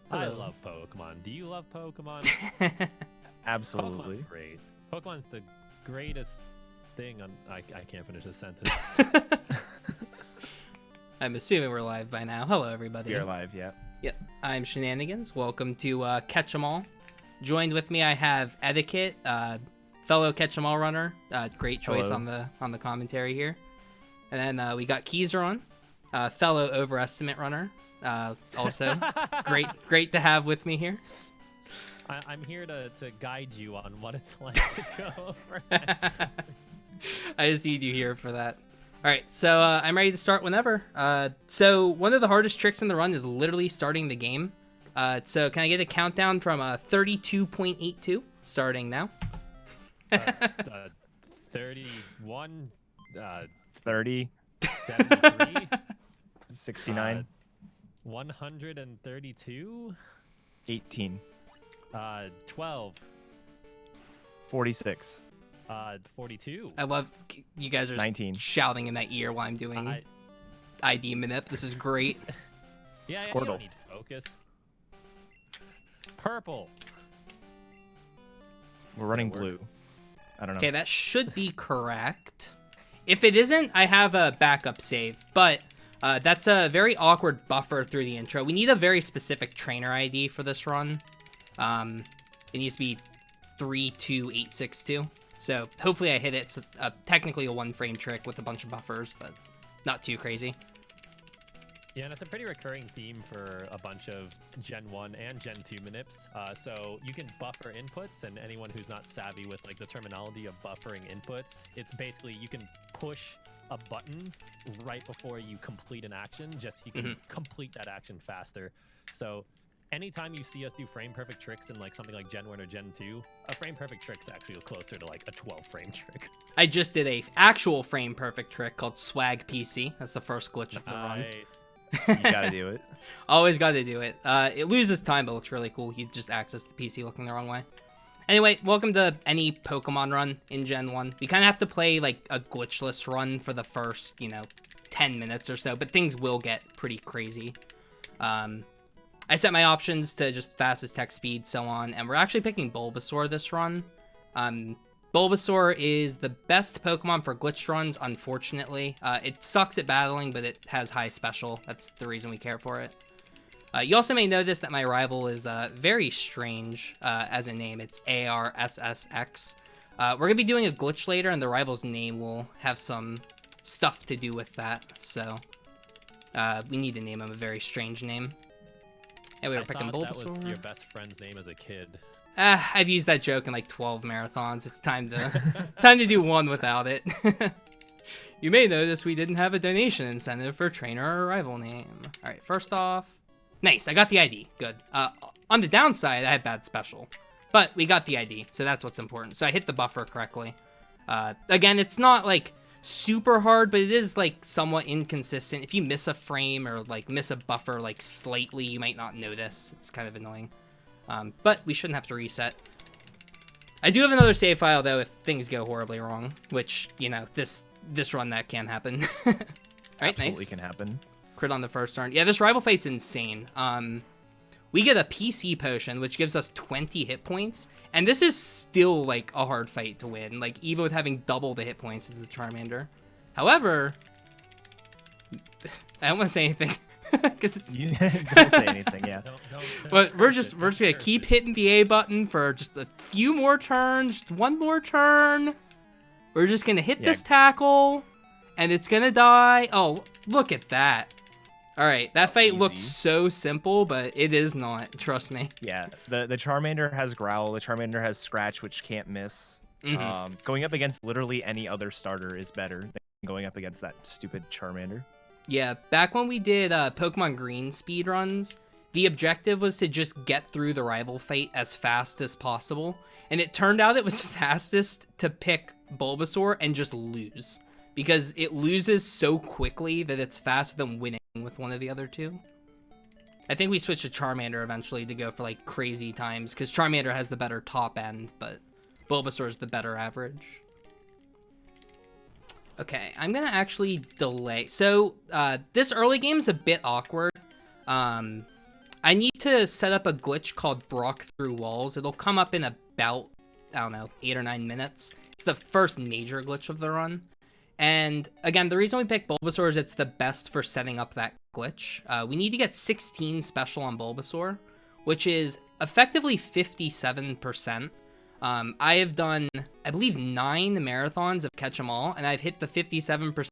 I Hello. love Pokemon. Do you love Pokemon? Absolutely. Pokemon's great. Pokemon's the greatest thing on... I can't finish this sentence. I'm assuming we're live by now. Hello, everybody. You're live, yeah. Yep. I'm Shenanigans. Welcome to Catch 'em All. Joined with me, I have Etiquette, fellow Catch 'em All runner. Great choice Hello. on the commentary here. And then we got Keezer on, fellow overestimate runner. Also, great to have with me here. I'm here to guide you on what it's like to go over this. I just need you here for that. All right, so I'm ready to start whenever. So one of the hardest tricks in the run is literally starting the game. So can I get a countdown from 32.82 starting now? 31, 30, 73, 69, 132, 18, 12, 46, 42. I love you guys are 19. shouting in that ear while I'm doing I- ID manip. This is great. Yeah, you Squirtle. don't need focus. Purple. We're running work? blue. I don't know. Okay, that should be correct. If it isn't, I have a backup save, but that's a very awkward buffer through the intro. We need a very specific trainer ID for this run. It needs to be 32862. So hopefully I hit it. It's technically a one-frame trick with a bunch of buffers, but not too crazy. Yeah, and it's a pretty recurring theme for a bunch of Gen 1 and Gen 2 manips. So you can buffer inputs, and anyone who's not savvy with like the terminology of buffering inputs, it's basically you can push a button right before you complete an action, just so you can complete that action faster. So anytime you see us do frame perfect tricks in like something like Gen 1 or Gen 2, a frame perfect trick is actually closer to like a 12 frame trick. I just did a actual frame perfect trick called Swag PC. That's the first glitch of the run. So you gotta do it. Always got to do it. It loses time, but looks really cool. You just access the PC looking the wrong way. Anyway, welcome to any Pokemon run in Gen 1. We kind of have to play like a glitchless run for the first, 10 minutes or so, but things will get pretty crazy. I set my options to just fastest tech speed, so on, and we're actually picking Bulbasaur this run. Bulbasaur is the best Pokemon for glitched runs, unfortunately. It sucks at battling, but it has high special. That's the reason we care for it. You also may notice that my rival is very strange as a name. It's ARSSX. We're going to be doing a glitch later, and the rival's name will have some stuff to do with that. So we need to name him a very strange name. And we were picking Bulbasaur. That was your best friend's name as a kid. I've used that joke in like 12 marathons. It's time to do one without it. You may notice we didn't have a donation incentive for trainer or rival name. All right, first off, nice. I got the ID. Good. On the downside, I had bad special, but we got the ID, so that's what's important. So I hit the buffer correctly. Again, it's not like super hard, but it is like somewhat inconsistent. If you miss a frame or like miss a buffer like slightly, you might not notice. It's kind of annoying. But we shouldn't have to reset. I do have another save file, though, if things go horribly wrong, which, this run, that can happen. All right, Absolutely nice. can happen. Crit on the first turn. Yeah, this rival fight's insane. We get a PC potion, which gives us 20 hit points, and this is still, like, a hard fight to win, like, even with having double the hit points of the Charmander. However, I don't want to say anything. Because You don't say anything, yeah. Don't we're just gonna keep hitting the A button for just a few more turns, just one more turn. We're just gonna hit this tackle, and it's gonna die. Oh, look at that! All right, that fight looked Easy. so simple, but it is not. Trust me. Yeah, the Charmander has Growl, the Charmander has Scratch, which can't miss. Going up against literally any other starter is better than going up against that stupid Charmander. Yeah, back when we did Pokemon Green speedruns, the objective was to just get through the rival fight as fast as possible, and it turned out it was fastest to pick Bulbasaur and just lose, because it loses so quickly that it's faster than winning with one of the other two. I think we switched to Charmander eventually to go for like crazy times, because Charmander has the better top end, but Bulbasaur is the better average. Okay, I'm gonna actually delay. So, this early game is a bit awkward. I I need to set up a glitch called Brock Through Walls. It'll come up in about, I don't know, 8 or 9 minutes. It's the first major glitch of the run. And again, the reason we picked Bulbasaur is it's the best for setting up that glitch. We need to get 16 special on Bulbasaur, which is effectively 57%. I have done, I believe, 9 marathons of Catch 'em All, and I've hit the 57%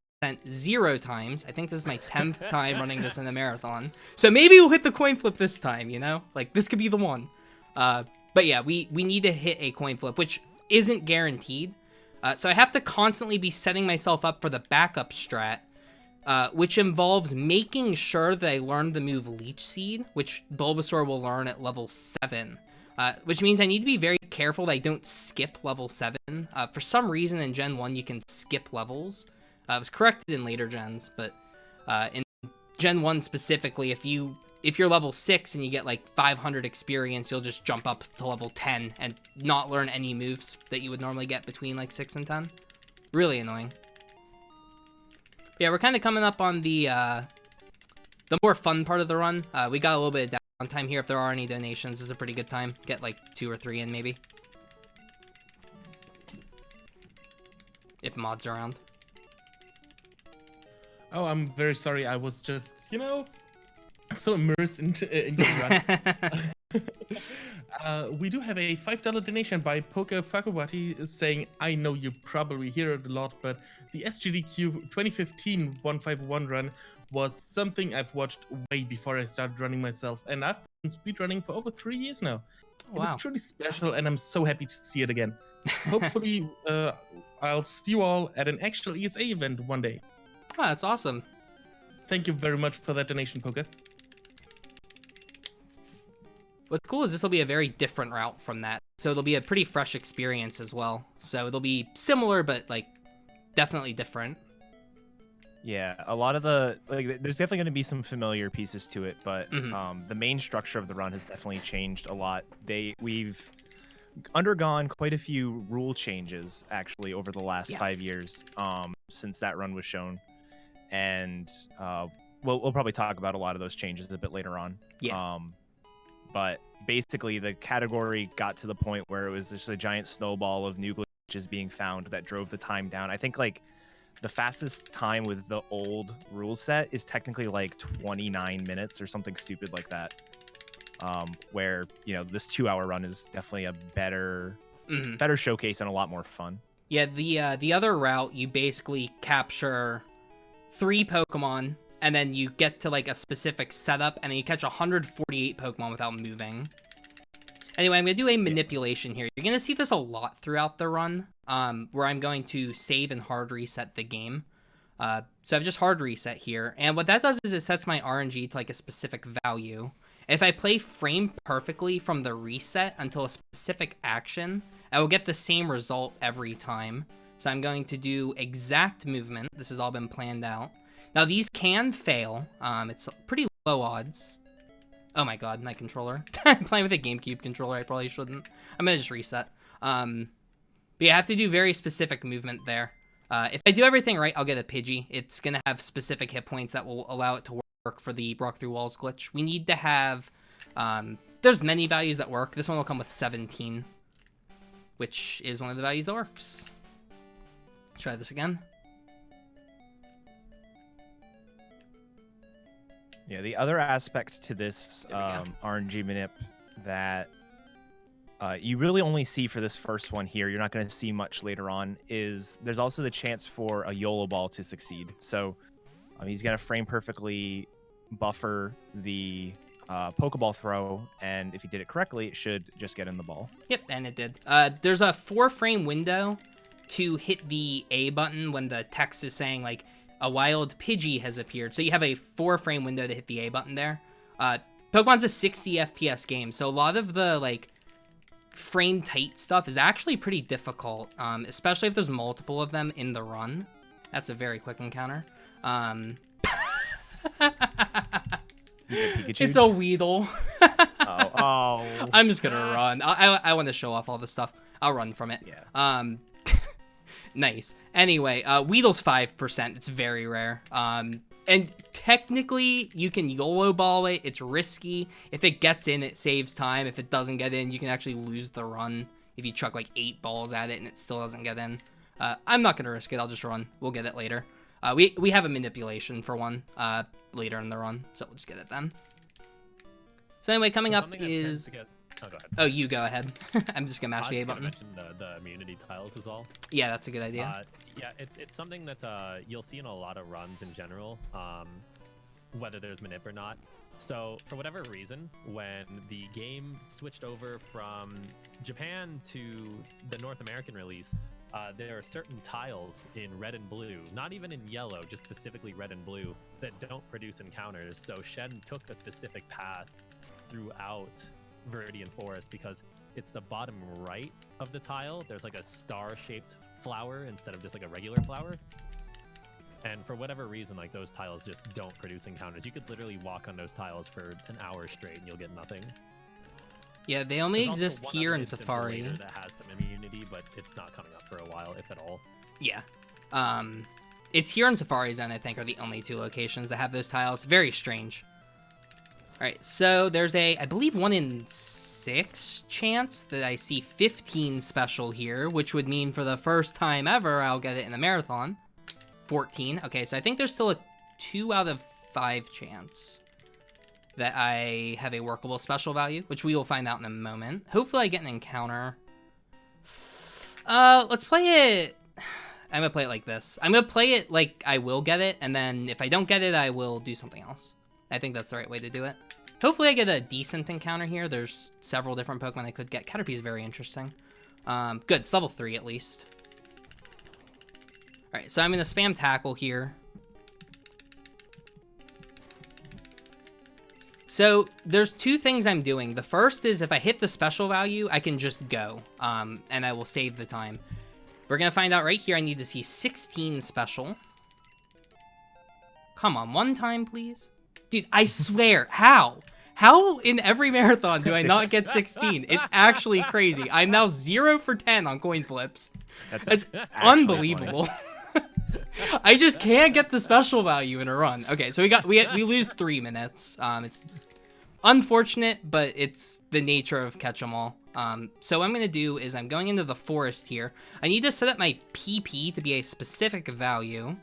0 times. I think this is my 10th time running this in a marathon. So maybe we'll hit the coin flip this time, you know? Like, this could be the one. But yeah, we need to hit a coin flip, which isn't guaranteed. So I have to constantly be setting myself up for the backup strat, which involves making sure that I learn the move Leech Seed, which Bulbasaur will learn at level 7. Which means I need to be very careful that I don't skip level 7. For some reason in Gen 1 you can skip levels. It was corrected in later gens, but in Gen 1 specifically, if you're level 6 and you get like 500 experience, you'll just jump up to level 10 and not learn any moves that you would normally get between like 6 and 10. Really annoying. Yeah, we're kind of coming up on the more fun part of the run. We got a little bit of downtime here. If there are any donations, this is a pretty good time. Get like 2 or 3 in maybe. If mods are around. Oh, I'm very sorry. I was just, so immersed in the run. We do have a $5 donation by Poker Fakawati saying, I know you probably hear it a lot, but the SGDQ 2015 151 run was something I've watched way before I started running myself, and I've been speedrunning for over 3 years now. Wow. It is truly special, and I'm so happy to see it again. Hopefully, I'll see you all at an actual ESA event one day. Oh, that's awesome. Thank you very much for that donation, Poker. What's cool is this will be a very different route from that. So it'll be a pretty fresh experience as well. So it'll be similar, but like definitely different. Yeah, a lot of there's definitely going to be some familiar pieces to it, but the main structure of the run has definitely changed a lot. We've undergone quite a few rule changes actually over the last 5 years since that run was shown. And we'll probably talk about a lot of those changes a bit later on. Yeah. But basically, the category got to the point where it was just a giant snowball of new glitches being found that drove the time down. I think like the fastest time with the old rule set is technically like 29 minutes or something stupid like that. Where this 2-hour run is definitely a better showcase and a lot more fun. Yeah, the other route, you basically capture 3 Pokemon, and then you get to like a specific setup, and then you catch 148 Pokemon without moving. Anyway, I'm gonna do a manipulation here. You're gonna see this a lot throughout the run, where I'm going to save and hard reset the game. So I've just hard reset here, and what that does is it sets my RNG to like a specific value. If I play frame perfectly from the reset until a specific action, I will get the same result every time. So I'm going to do exact movement. This has all been planned out. Now these can fail. It's pretty low odds. Oh my god, my controller. I'm playing with a GameCube controller. I probably shouldn't. I'm gonna just reset. But yeah, I have to do very specific movement there. If I do everything right, I'll get a Pidgey. It's gonna have specific hit points that will allow it to work for the Brock Through Walls glitch. We need to have, there's many values that work. This one will come with 17, which is one of the values that works. Try this again. Yeah, the other aspect to this RNG manip that you really only see for this first one here, you're not going to see much later on, is there's also the chance for a YOLO ball to succeed. So he's going to frame perfectly buffer the Pokeball throw, and if he did it correctly, it should just get in the ball. Yep, and it did. There's a 4-frame window to hit the A button when the text is saying like a wild Pidgey has appeared. So you have a 4-frame window to hit the A button there. Pokemon's a 60 FPS game, so a lot of the like frame tight stuff is actually pretty difficult, especially if there's multiple of them in the run. That's a very quick encounter. It's a Weedle. oh. I'm just gonna run. I want to show off all this stuff. I'll run from it. Yeah. Nice. Anyway, Weedle's 5%. It's very rare. And technically, you can YOLO ball it. It's risky. If it gets in, it saves time. If it doesn't get in, you can actually lose the run if you chuck like 8 balls at it and it still doesn't get in. I'm not going to risk it. I'll just run. We'll get it later. We have a manipulation for one later in the run, so we'll just get it then. So anyway, coming up is... Oh, go ahead. Oh, you go ahead. I'm just going to mash the A button. Mention the immunity tiles is all. Yeah, that's a good idea. Yeah, it's something that you'll see in a lot of runs in general, whether there's manip or not. So for whatever reason, when the game switched over from Japan to the North American release, there are certain tiles in red and blue, not even in yellow, just specifically red and blue, that don't produce encounters. So Shen took a specific path throughout Viridian Forest because it's the bottom right of the tile. There's like a star-shaped flower instead of just like a regular flower. And for whatever reason, like those tiles just don't produce encounters. You could literally walk on those tiles for an hour straight and you'll get nothing. Yeah, they only There's exist also here one in other instance Safari. later that has some immunity, but it's not coming up for a while, if at all. Yeah. It's here in Safari Zone, I think, are the only 2 locations that have those tiles. Very strange. Alright, so there's a, I believe, 1 in 6 chance that I see 15 special here, which would mean for the first time ever, I'll get it in the marathon. 14. Okay, so I think there's still a 2 out of 5 chance that I have a workable special value, which we will find out in a moment. Hopefully I get an encounter. Let's play it... I'm gonna play it like this. I'm gonna play it like I will get it, and then if I don't get it, I will do something else. I think that's the right way to do it. Hopefully I get a decent encounter here. There's several different Pokemon I could get. Caterpie is very interesting. Good, it's level 3 at least. Alright, so I'm gonna spam tackle here. So there's 2 things I'm doing. The first is if I hit the special value, I can just go, and I will save the time. We're gonna find out right here. I need to see 16 special. Come on, one time, please. Dude, I swear, how? How in every marathon do I not get 16? It's actually crazy. I'm now 0 for 10 on coin flips. That's unbelievable. I just can't get the special value in a run. Okay, so we lose 3 minutes. It's unfortunate, but it's the nature of catch 'em all. So what I'm gonna do is I'm going into the forest here. I need to set up my PP to be a specific value.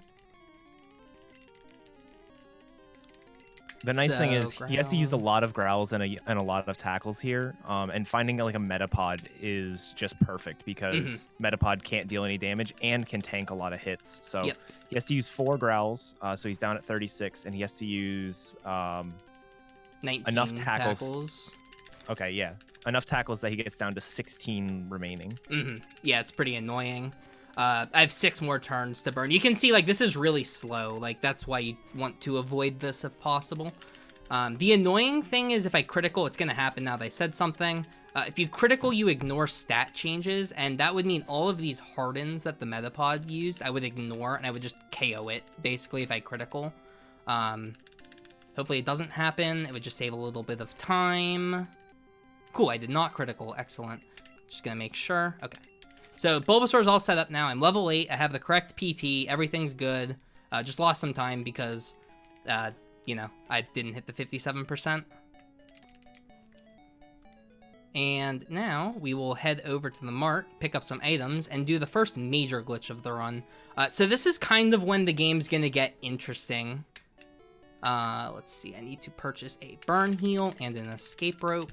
The nice thing is he has to use a lot of growls and a lot of tackles here, and finding like a Metapod is just perfect because Metapod can't deal any damage and can tank a lot of hits. So he has to use 4 growls, so he's down at 36, and he has to use 19 enough tackles. Okay, yeah, enough tackles that he gets down to 16 remaining. Yeah, it's pretty annoying. I have 6 more turns to burn. You can see, like, this is really slow. Like, that's why you want to avoid this if possible. The annoying thing is if I critical, it's going to happen now that I said something. If you critical, you ignore stat changes, and that would mean all of these hardens that the Metapod used, I would ignore, and I would just KO it, basically, if I critical. Hopefully it doesn't happen. It would just save a little bit of time. Cool, I did not critical. Excellent. Just going to make sure. Okay. So Bulbasaur's all set up now. I'm level 8. I have the correct PP. Everything's good. Just lost some time because, you know, I didn't hit the 57%. And now we will head over to the mart, pick up some items, and do the first major glitch of the run. So this is kind of when the game's going to get interesting. Let's see. I need to purchase a burn heal and an escape rope.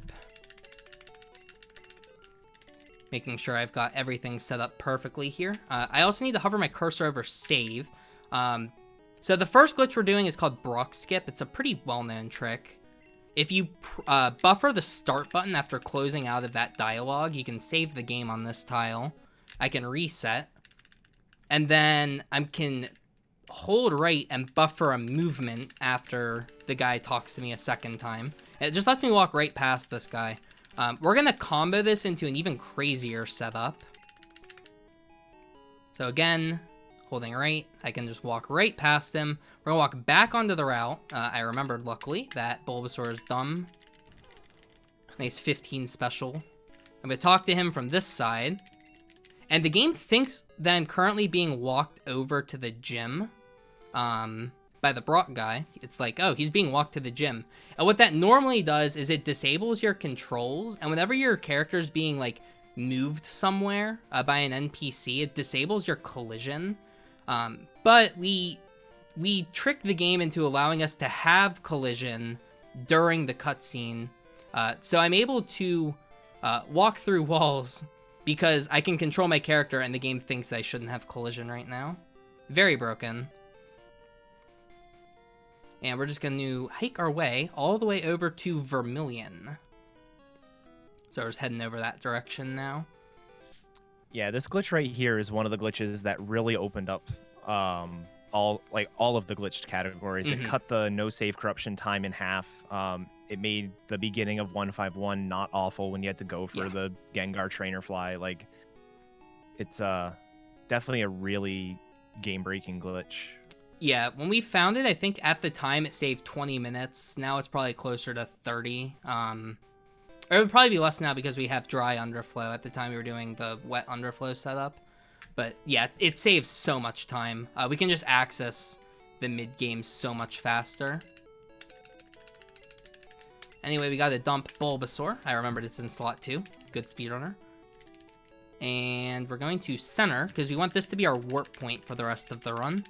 Making sure I've got everything set up perfectly here. I also need to hover my cursor over save. So the first glitch we're doing is called Brock Skip. It's a pretty well-known trick. If you buffer the start button after closing out of that dialogue, you can save the game on this tile. I can reset. And then I can hold right and buffer a movement after the guy talks to me a second time. It just lets me walk right past this guy. We're going to combo this into an even crazier setup. So again, holding right, I can just walk right past him. We're going to walk back onto the route. I remembered, luckily, that Bulbasaur is dumb. Nice 15 special. I'm going to talk to him from this side. And the game thinks that I'm currently being walked over to the gym. by the Brock guy, it's like, oh, he's being walked to the gym. And what that normally does is it disables your controls, and whenever your character's being like moved somewhere by an NPC, it disables your collision. But we tricked the game into allowing us to have collision during the cutscene. So I'm able to walk through walls because I can control my character and the game thinks I shouldn't have collision right now. Very broken. And we're just going to hike our way all the way over to Vermilion. So we're just heading over that direction now. Yeah, this glitch right here is one of the glitches that really opened up all of the glitched categories. Mhm. It cut the no save corruption time in half. It made the beginning of 151 not awful when you had to go for the Gengar trainer fly. Like, it's definitely a really game-breaking glitch. Yeah, when we found it, I think at the time it saved 20 minutes. Now it's probably closer to 30. Or it would probably be less now because we have dry underflow. At the time we were doing the wet underflow setup. But yeah, it saves so much time. We can just access the mid-game so much faster. Anyway, we got to dump Bulbasaur. I remembered it's in slot 2. Good speedrunner. And we're going to center because we want this to be our warp point for the rest of the run.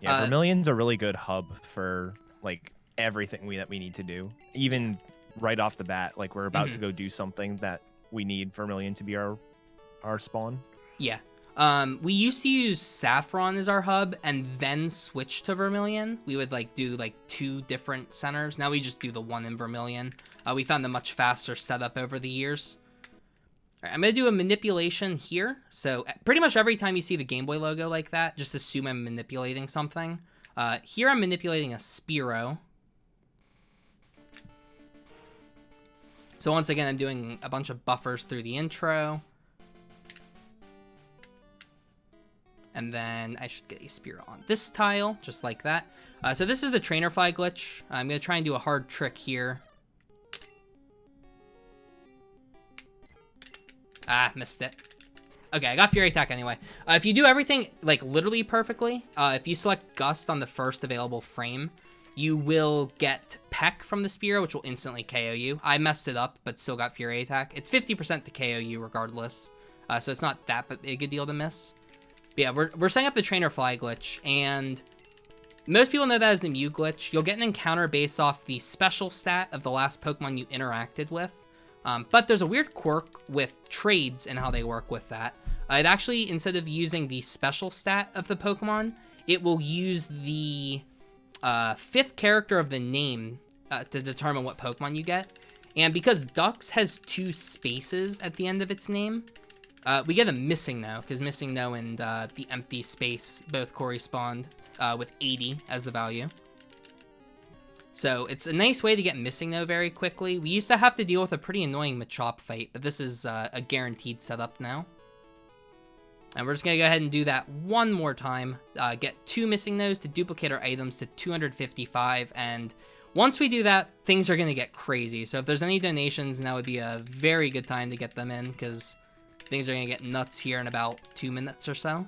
Yeah, Vermilion's a really good hub for like everything that we need to do. Even right off the bat, like we're about to go do something that we need Vermilion to be our spawn. Yeah. We used to use Saffron as our hub and then switch to Vermilion. We would like do like 2 different centers. Now we just do the one in Vermilion. We found a much faster setup over the years. All right, I'm going to do a manipulation here. So pretty much every time you see the Game Boy logo like that, just assume I'm manipulating something. Here I'm manipulating a Spearow. So once again, I'm doing a bunch of buffers through the intro. And then I should get a Spearow on this tile, just like that. So this is the trainer fly glitch. I'm going to try and do a hard trick here. Ah, missed it. Okay, I got Fury Attack anyway. If you do everything, like, literally perfectly, if you select Gust on the first available frame, you will get Peck from the Spear, which will instantly KO you. I messed it up, but still got Fury Attack. It's 50% to KO you regardless, so it's not that big a deal to miss. But yeah, we're setting up the Trainer Fly glitch, and most people know that as the Mew glitch. You'll get an encounter based off the special stat of the last Pokemon you interacted with. But there's a weird quirk with trades and how they work with that. It actually, instead of using the special stat of the Pokemon, it will use the 5th character of the name to determine what Pokemon you get. And because Dux has 2 spaces at the end of its name, we get a MissingNo, because MissingNo and the empty space both correspond with 80 as the value. So it's a nice way to get MissingNo very quickly. We used to have to deal with a pretty annoying Machop fight, but this is a guaranteed setup now. And we're just going to go ahead and do that one more time. Get 2 MissingNos to duplicate our items to 255. And once we do that, things are going to get crazy. So if there's any donations, now would be a very good time to get them in, because things are going to get nuts here in about 2 minutes or so.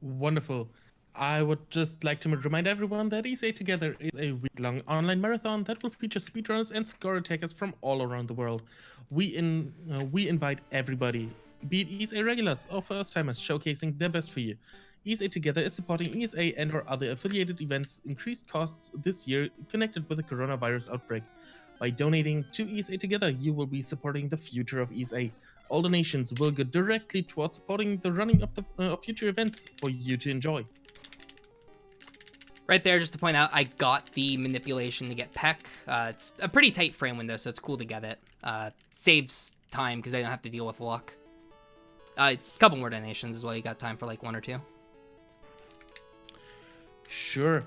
Wonderful. I would just like to remind everyone that ESA Together is a week-long online marathon that will feature speedrunners and score attackers from all around the world. We invite everybody, be it ESA regulars or first-timers, showcasing their best for you. ESA Together is supporting ESA and or other affiliated events' increased costs this year connected with the coronavirus outbreak. By donating to ESA Together, you will be supporting the future of ESA. All donations will go directly towards supporting the running of the future events for you to enjoy. Right there, just to point out, I got the manipulation to get Peck. It's a pretty tight frame window, so it's cool to get it. Saves time, because I don't have to deal with luck. A couple more donations as well. You got time for like 1 or 2? Sure.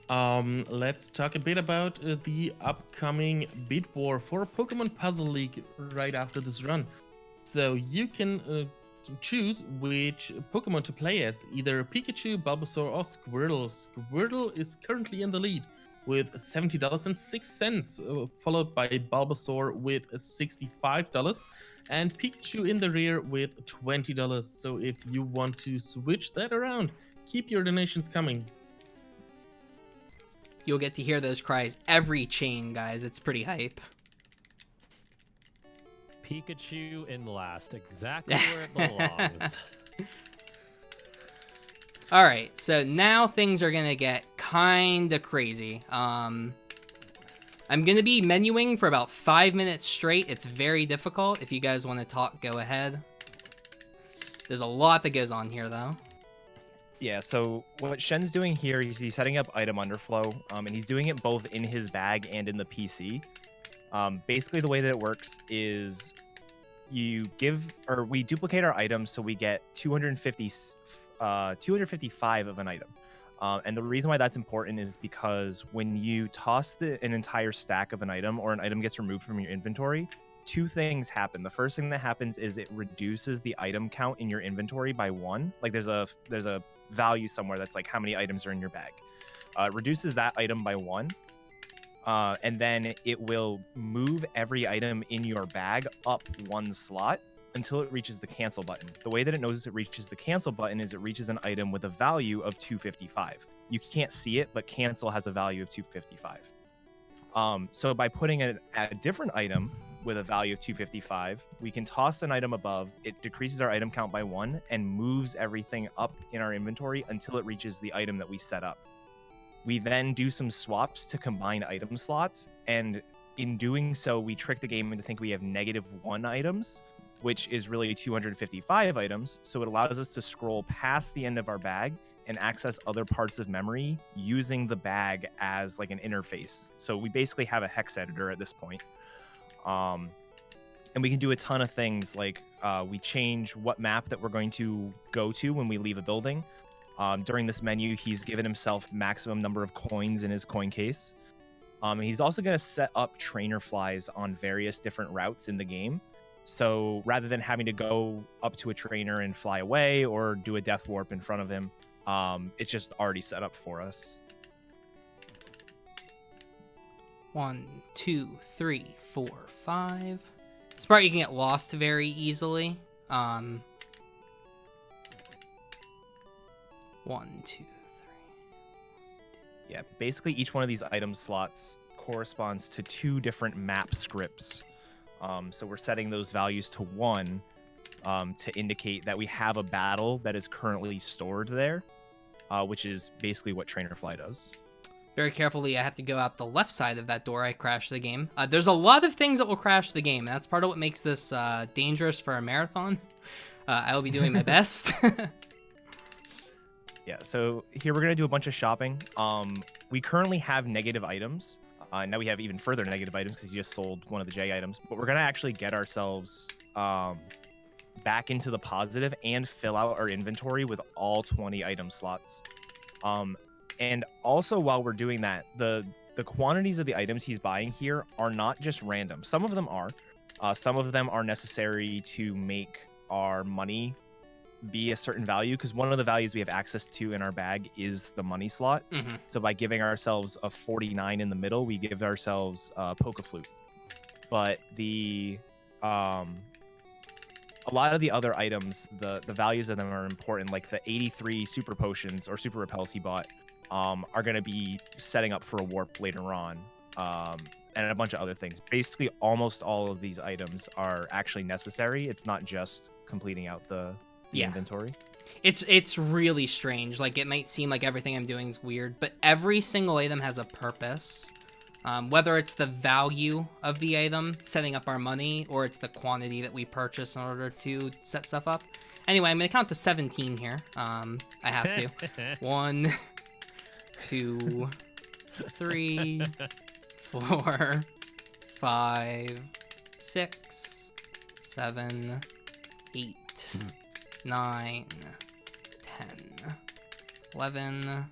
Let's talk a bit about the upcoming bid war for Pokemon Puzzle League right after this run. So you can choose which Pokemon to play as, either Pikachu, Bulbasaur, or Squirtle. Squirtle is currently in the lead with $70.06, followed by Bulbasaur with $65, and Pikachu in the rear with $20. So if you want to switch that around, keep your donations coming. You'll get to hear those cries every chain, guys. It's pretty hype. Pikachu in last, exactly where it belongs. All right, so now things are gonna get kind of crazy. I'm gonna be menuing for about 5 minutes straight. It's very difficult. If you guys want to talk, go ahead. There's a lot that goes on here, though. Yeah, so what Shen's doing here is he's setting up item underflow, and he's doing it both in his bag and in the PC. Basically, the way that it works is we duplicate our items, so we get 255 of an item. And the reason why that's important is because when you toss an entire stack of an item or an item gets removed from your inventory, two things happen. The first thing that happens is it reduces the item count in your inventory by 1. Like there's a value somewhere that's like how many items are in your bag. It reduces that item by 1. And then it will move every item in your bag up 1 slot until it reaches the cancel button. The way that it knows it reaches the cancel button is it reaches an item with a value of 255. You can't see it, but cancel has a value of 255. So by putting a different item with a value of 255, we can toss an item above, it decreases our item count by 1 and moves everything up in our inventory until it reaches the item that we set up. We then do some swaps to combine item slots, and in doing so, we trick the game into thinking we have -1 items, which is really 255 items. So it allows us to scroll past the end of our bag and access other parts of memory using the bag as like an interface. So we basically have a hex editor at this point. And we can do a ton of things like we change what map that we're going to go to when we leave a building. During this menu, he's given himself maximum number of coins in his coin case. He's also going to set up trainer flies on various different routes in the game. So rather than having to go up to a trainer and fly away or do a death warp in front of him, it's just already set up for us. 1, 2, 3, 4, 5. This part you can get lost very easily. 1, 2, 3. Yeah, basically each one of these item slots corresponds to 2 different map scripts. So we're setting those values to 1 to indicate that we have a battle that is currently stored there, which is basically what Trainer Fly does. Very carefully, I have to go out the left side of that door. I crashed the game. There's a lot of things that will crash the game, and that's part of what makes this dangerous for a marathon. I will be doing my best. Yeah, so here we're going to do a bunch of shopping. We currently have negative items. Now we have even further negative items because you just sold one of the J items. But we're going to actually get ourselves back into the positive and fill out our inventory with all 20 item slots. And also while we're doing that, the quantities of the items he's buying here are not just random. Some of them are. Some of them are necessary to make our money be a certain value, because one of the values we have access to in our bag is the money slot. Mm-hmm. So by giving ourselves a 49 in the middle, we give ourselves a Poke Flute. But the a lot of the other items, the values of them are important, like the 83 super potions or super repels he bought are going to be setting up for a warp later on, and a bunch of other things. Basically almost all of these items are actually necessary. It's not just completing out the inventory. It's really strange. Like, it might seem like everything I'm doing is weird, but every single item has a purpose. Whether it's the value of the item, setting up our money, or it's the quantity that we purchase in order to set stuff up. Anyway, I'm gonna count to 17 here. I have to. 1, 2, 3, 4, 5, 6, 7, 8, 9, 10, 11,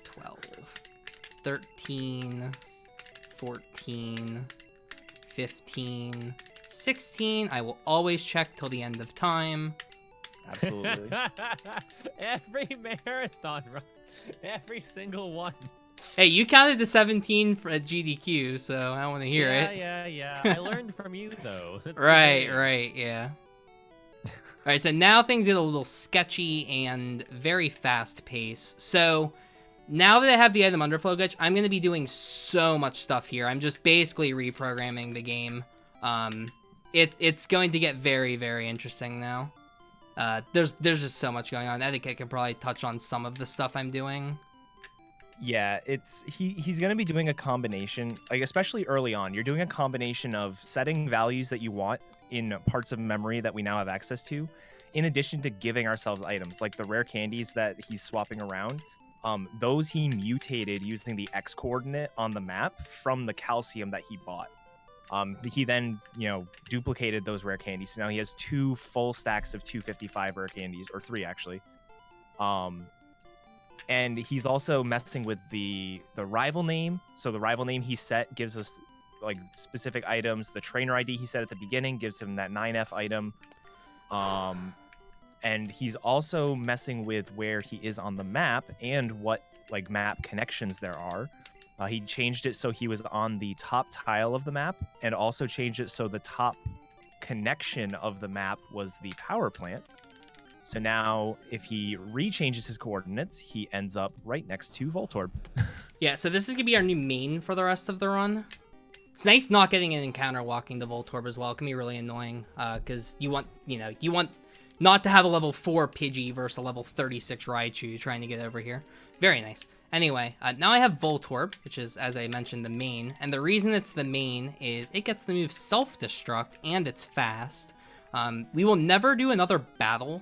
12, 13, 14, 15, 16. I will always check till the end of time. Absolutely. Every marathon run, every single one. Hey, you counted to 17 for a GDQ, so I want to hear it. Yeah. I learned from you, though. That's Right, great. right, yeah. All right, so now things get a little sketchy and very fast paced. So now that I have the item underflow glitch, I'm going to be doing so much stuff here. I'm just basically reprogramming the game. It's going to get very, very interesting now. There's just so much going on. Etiquette can probably touch on some of the stuff I'm doing. Yeah, he's gonna be doing a combination, like especially early on. You're doing a combination of setting values that you want in parts of memory that we now have access to, in addition to giving ourselves items like the rare candies that he's swapping around. Those he mutated using the X coordinate on the map from the calcium that he bought. He then, duplicated those rare candies. So now he has 2 full stacks of 255 rare candies, or 3 actually. And he's also messing with the rival name. So the rival name he set gives us like specific items. The trainer ID he set at the beginning gives him that 9F item. And he's also messing with where he is on the map and what like map connections there are. He changed it so he was on the top tile of the map, and also changed it so the top connection of the map was the power plant. So now if he rechanges his coordinates, he ends up right next to Voltorb. Yeah, so this is gonna be our new main for the rest of the run. It's nice not getting an encounter walking the Voltorb as well. It can be really annoying because you want not to have a level 4 Pidgey versus a level 36 Raichu trying to get over here. Very nice. Anyway, now I have Voltorb, which is, as I mentioned, the main. And the reason it's the main is it gets the move Self-Destruct, and it's fast. We will never do another battle.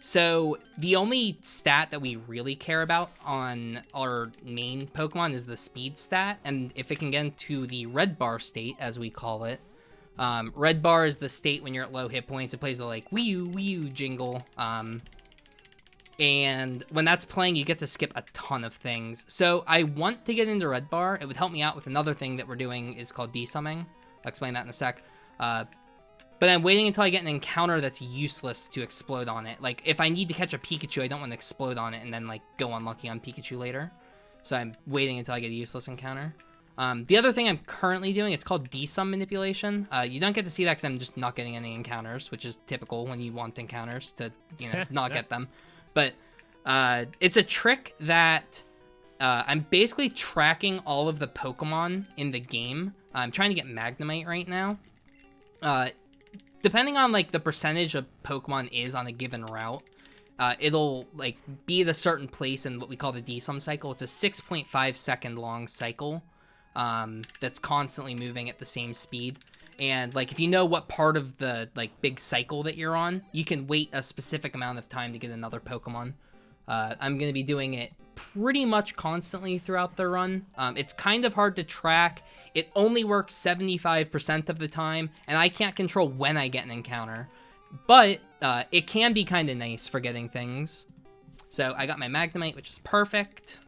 So the only stat that we really care about on our main Pokemon is the speed stat. And if it can get into the red bar state, as we call it. Red bar is the state when you're at low hit points. It plays the like wee-oo jingle. And when that's playing, you get to skip a ton of things. So I want to get into red bar. It would help me out with another thing that we're doing is called desumming. I'll explain that in a sec. But I'm waiting until I get an encounter that's useless to explode on it. Like, if I need to catch a Pikachu, I don't want to explode on it and then, like, go unlucky on Pikachu later. So I'm waiting until I get a useless encounter. The other thing I'm currently doing, it's called desum manipulation. You don't get to see that because I'm just not getting any encounters, which is typical when you want encounters to, not get them. But it's a trick that I'm basically tracking all of the Pokemon in the game. I'm trying to get Magnemite right now. Depending on like the percentage of Pokemon is on a given route, it'll like be at a certain place in what we call the desum cycle. It's a 6.5 second long cycle that's constantly moving at the same speed. And like if you know what part of the like big cycle that you're on, you can wait a specific amount of time to get another Pokemon. I'm going to be doing it pretty much constantly throughout the run. It's kind of hard to track. It only works 75% of the time, and I can't control when I get an encounter. But it can be kind of nice for getting things. So I got my Magnemite, which is perfect.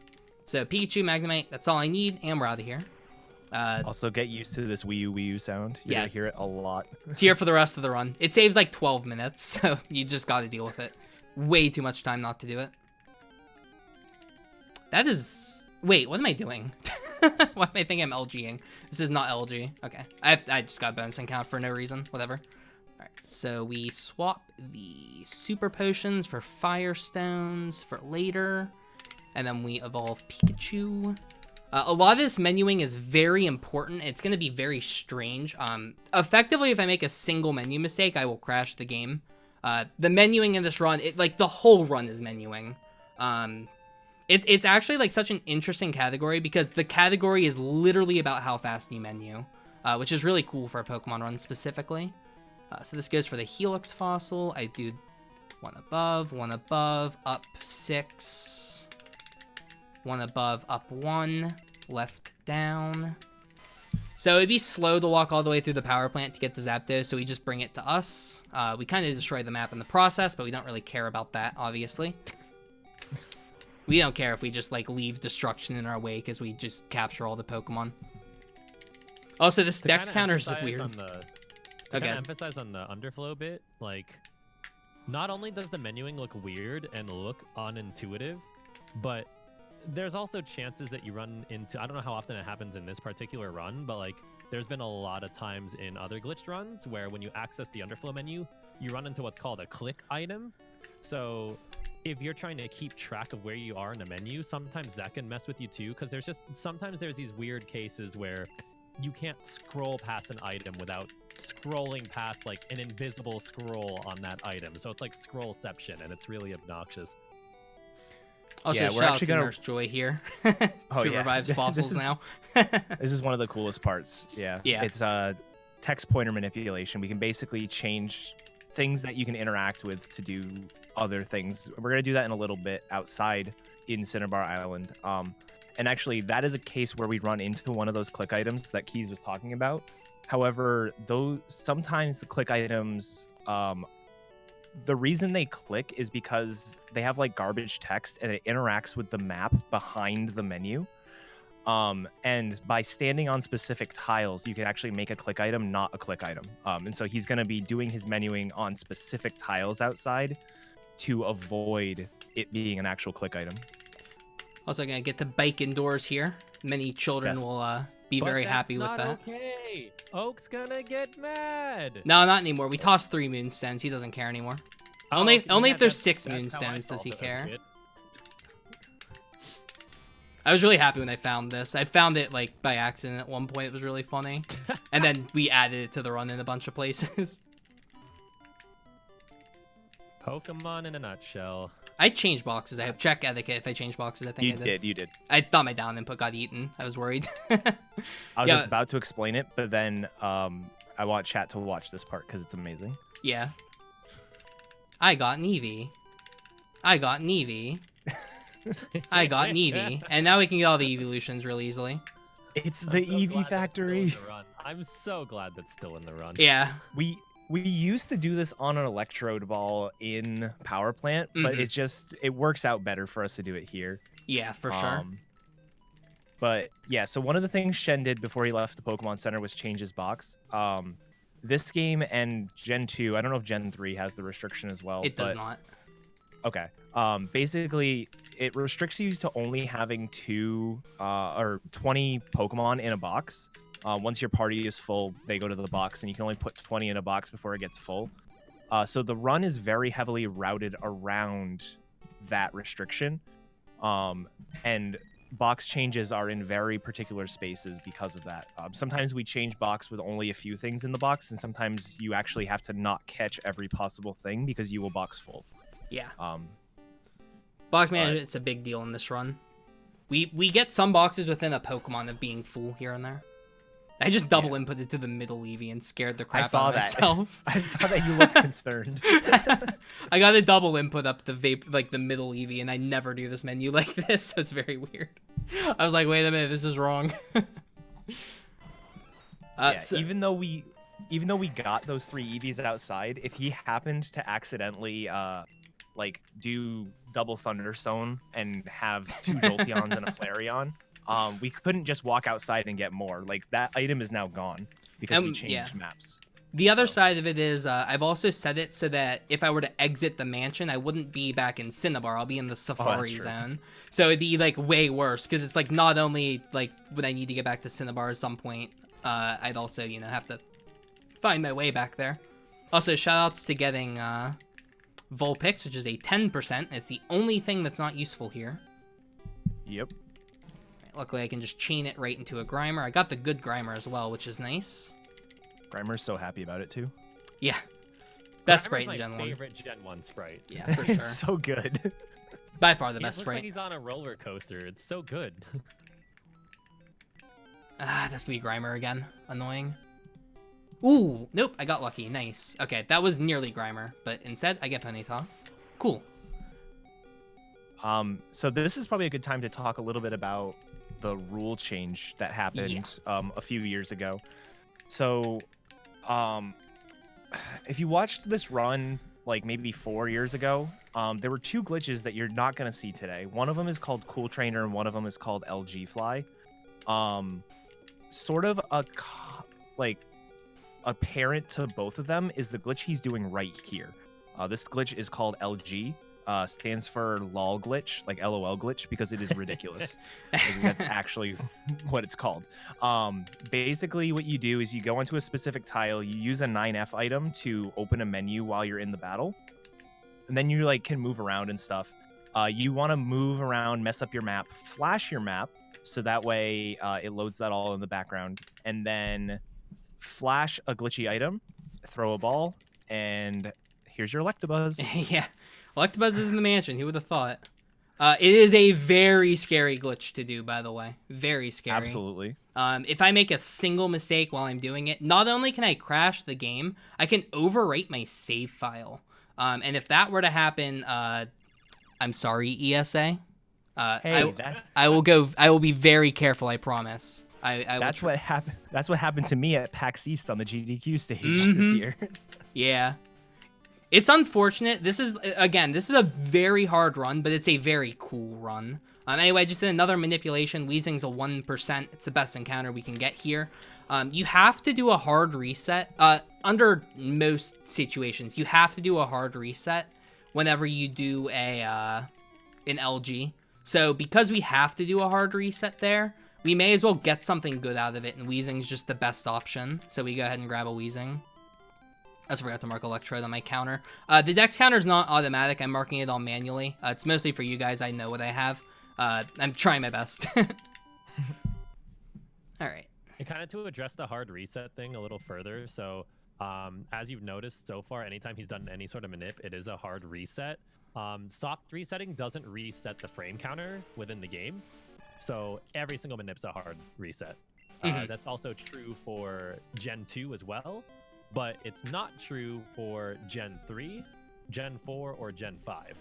So Pikachu, Magnemite, that's all I need, and we're out of here. Also, get used to this Wii U sound. You're gonna hear it a lot. It's here for the rest of the run. It saves like 12 minutes, so you just got to deal with it. Way too much time not to do it. That is... Wait, what am I doing? Why am I thinking I'm LGing? This is not LG. Okay. I just got a bonus encounter for no reason. Whatever. Alright, so we swap the Super Potions for Firestones for later. And then we evolve Pikachu. A lot of this menuing is very important. It's going to be very strange. Effectively, if I make a single menu mistake, I will crash the game. The menuing in this run, the whole run is menuing. It's actually like such an interesting category because the category is literally about how fast you menu, which is really cool for a Pokemon run specifically. So this goes for the Helix fossil. I do one above, up 6. One above, up 1, left down. So it'd be slow to walk all the way through the power plant to get to Zapdos, so we just bring it to us. We kind of destroy the map in the process, but we don't really care about that, obviously. We don't care if we just, like, leave destruction in our way because we just capture all the Pokemon. Also, this dex counter is weird. To emphasize on the underflow bit, like, not only does the menuing look weird and look unintuitive, but there's also chances that you run into, I don't know how often it happens in this particular run, but like there's been a lot of times in other glitched runs where when you access the underflow menu, you run into what's called a click item. So if you're trying to keep track of where you are in the menu, sometimes that can mess with you too, because sometimes there's these weird cases where you can't scroll past an item without scrolling past like an invisible scroll on that item. So it's like scrollception, and it's really obnoxious. Also, Yeah, shout we're out actually to gonna- Nurse Joy here. Oh, She yeah. revives This fossils is- now. This is one of the coolest parts. Yeah. Yeah. It's text pointer manipulation. We can basically change things that you can interact with to do other things. We're gonna do that in a little bit outside in Cinnabar Island. And actually, that is a case where we run into one of those click items that Keys was talking about. However, sometimes the click items, the reason they click is because they have like garbage text and it interacts with the map behind the menu. And by standing on specific tiles, you can actually make a click item not a click item. And so he's going to be doing his menuing on specific tiles outside to avoid it being an actual click item. Also gonna get to bike indoors here. Many children Yes. will be But very that's happy with not that. Okay, Oak's gonna get mad. No, not anymore. We tossed 3 moonstones. He doesn't care anymore. Oh, Only yeah, if there's that's 6 how I moonstones does solved he it as a care. kid. I was really happy when I found this. I found it like by accident at one point. It was really funny. And then we added it to the run in a bunch of places. Pokemon in a nutshell. I changed boxes. I have check etiquette if I change boxes. I think You did. I thought my down input got eaten. I was worried. I was Yeah. about to explain it, but then I want chat to watch this part because it's amazing. Yeah. I got an Eevee. I got an Eevee. I got an Eevee. And now we can get all the evolutions real easily. It's I'm the so Eevee glad that's still in factory. the run. I'm so glad that's still in the run. Yeah. We used to do this on an electrode ball in Power Plant, but it works out better for us to do it here. Yeah, for sure. But yeah, so one of the things Shen did before he left the Pokemon Center was change his box. This game and Gen 2, I don't know if Gen 3 has the restriction as well. It does but, not. Okay. Basically, it restricts you to only having 2 or 20 Pokemon in a box. Once your party is full, they go to the box, and you can only put 20 in a box before it gets full. So the run is very heavily routed around that restriction. And box changes are in very particular spaces because of that. Sometimes we change box with only a few things in the box, and sometimes you actually have to not catch every possible thing because you will box full. Yeah. Um, Box management, it's a big deal in this run. We get some boxes within a Pokemon of being full here and there. I just double inputted to the middle Eevee and scared the crap out of myself. I saw that you looked concerned. I got a double input up the the middle Eevee, and I never do this menu like this, so it's very weird. I was like, wait a minute, this is wrong. Even though we got those 3 Eevees outside, if he happened to accidentally do double Thunderstone and have 2 Jolteons and a Flareon, we couldn't just walk outside and get more. Like, that item is now gone because we changed maps. The other side of it is I've also set it so that if I were to exit the mansion, I wouldn't be back in Cinnabar. I'll be in the Safari zone. So it'd be like way worse because it's like not only like when I need to get back to Cinnabar at some point, I'd also, have to find my way back there. Also, shoutouts to getting Vulpix, which is a 10%. It's the only thing that's not useful here. Yep. Luckily, I can just chain it right into a Grimer. I got the good Grimer as well, which is nice. Grimer's so happy about it too. Yeah. Best Grimer's sprite in my Gen 1. favorite Gen 1 sprite. Yeah, for sure. It's so good. By far the He best looks like sprite. he's on a roller coaster. It's so good. That's gonna be Grimer again. Annoying. Ooh, nope, I got lucky. Nice. Okay, that was nearly Grimer, but instead I get Ponyta. Cool. So this is probably a good time to talk a little bit about the rule change that happened a few years ago. So, if you watched this run like maybe 4 years ago, there were 2 glitches that you're not gonna see today. One of them is called Cool Trainer, and one of them is called LG Fly. Sort of apparent to both of them is the glitch he's doing right here. This glitch is called LG. stands for lol glitch, like LOL glitch, because it is ridiculous. That's actually what it's called. Basically, what you do is you go into a specific tile, you use a 9F item to open a menu while you're in the battle, and then you like can move around and stuff. You want to move around, mess up your map, flash your map, so that way it loads that all in the background, and then flash a glitchy item, throw a ball, and here's your Electabuzz. Yeah, Electabuzz is in the mansion. Who would have thought? It is a very scary glitch to do, by the way. Very scary. Absolutely. If I make a single mistake while I'm doing it, not only can I crash the game, I can overwrite my save file. And if that were to happen, I'm sorry, ESA. I will be very careful. I promise. That's what happened. That's what happened to me at PAX East on the GDQ stage this year. Yeah, it's unfortunate. This is a very hard run, but it's a very cool run. Anyway, I just did another manipulation. Weezing's a 1%. It's the best encounter we can get here. You have to do a hard reset. Under most situations, you have to do a hard reset whenever you do an LG. So because we have to do a hard reset there, we may as well get something good out of it, and Weezing's just the best option. So we go ahead and grab a Weezing. I also forgot to mark Electrode on my counter. The Dex counter is not automatic. I'm marking it all manually. It's mostly for you guys. I know what I have. I'm trying my best. All right. And kind of to address the hard reset thing a little further. So as you've noticed so far, anytime he's done any sort of manip, it is a hard reset. Soft resetting doesn't reset the frame counter within the game. So every single manip's a hard reset. That's also true for Gen 2 as well, but it's not true for Gen 3, Gen 4, or Gen 5.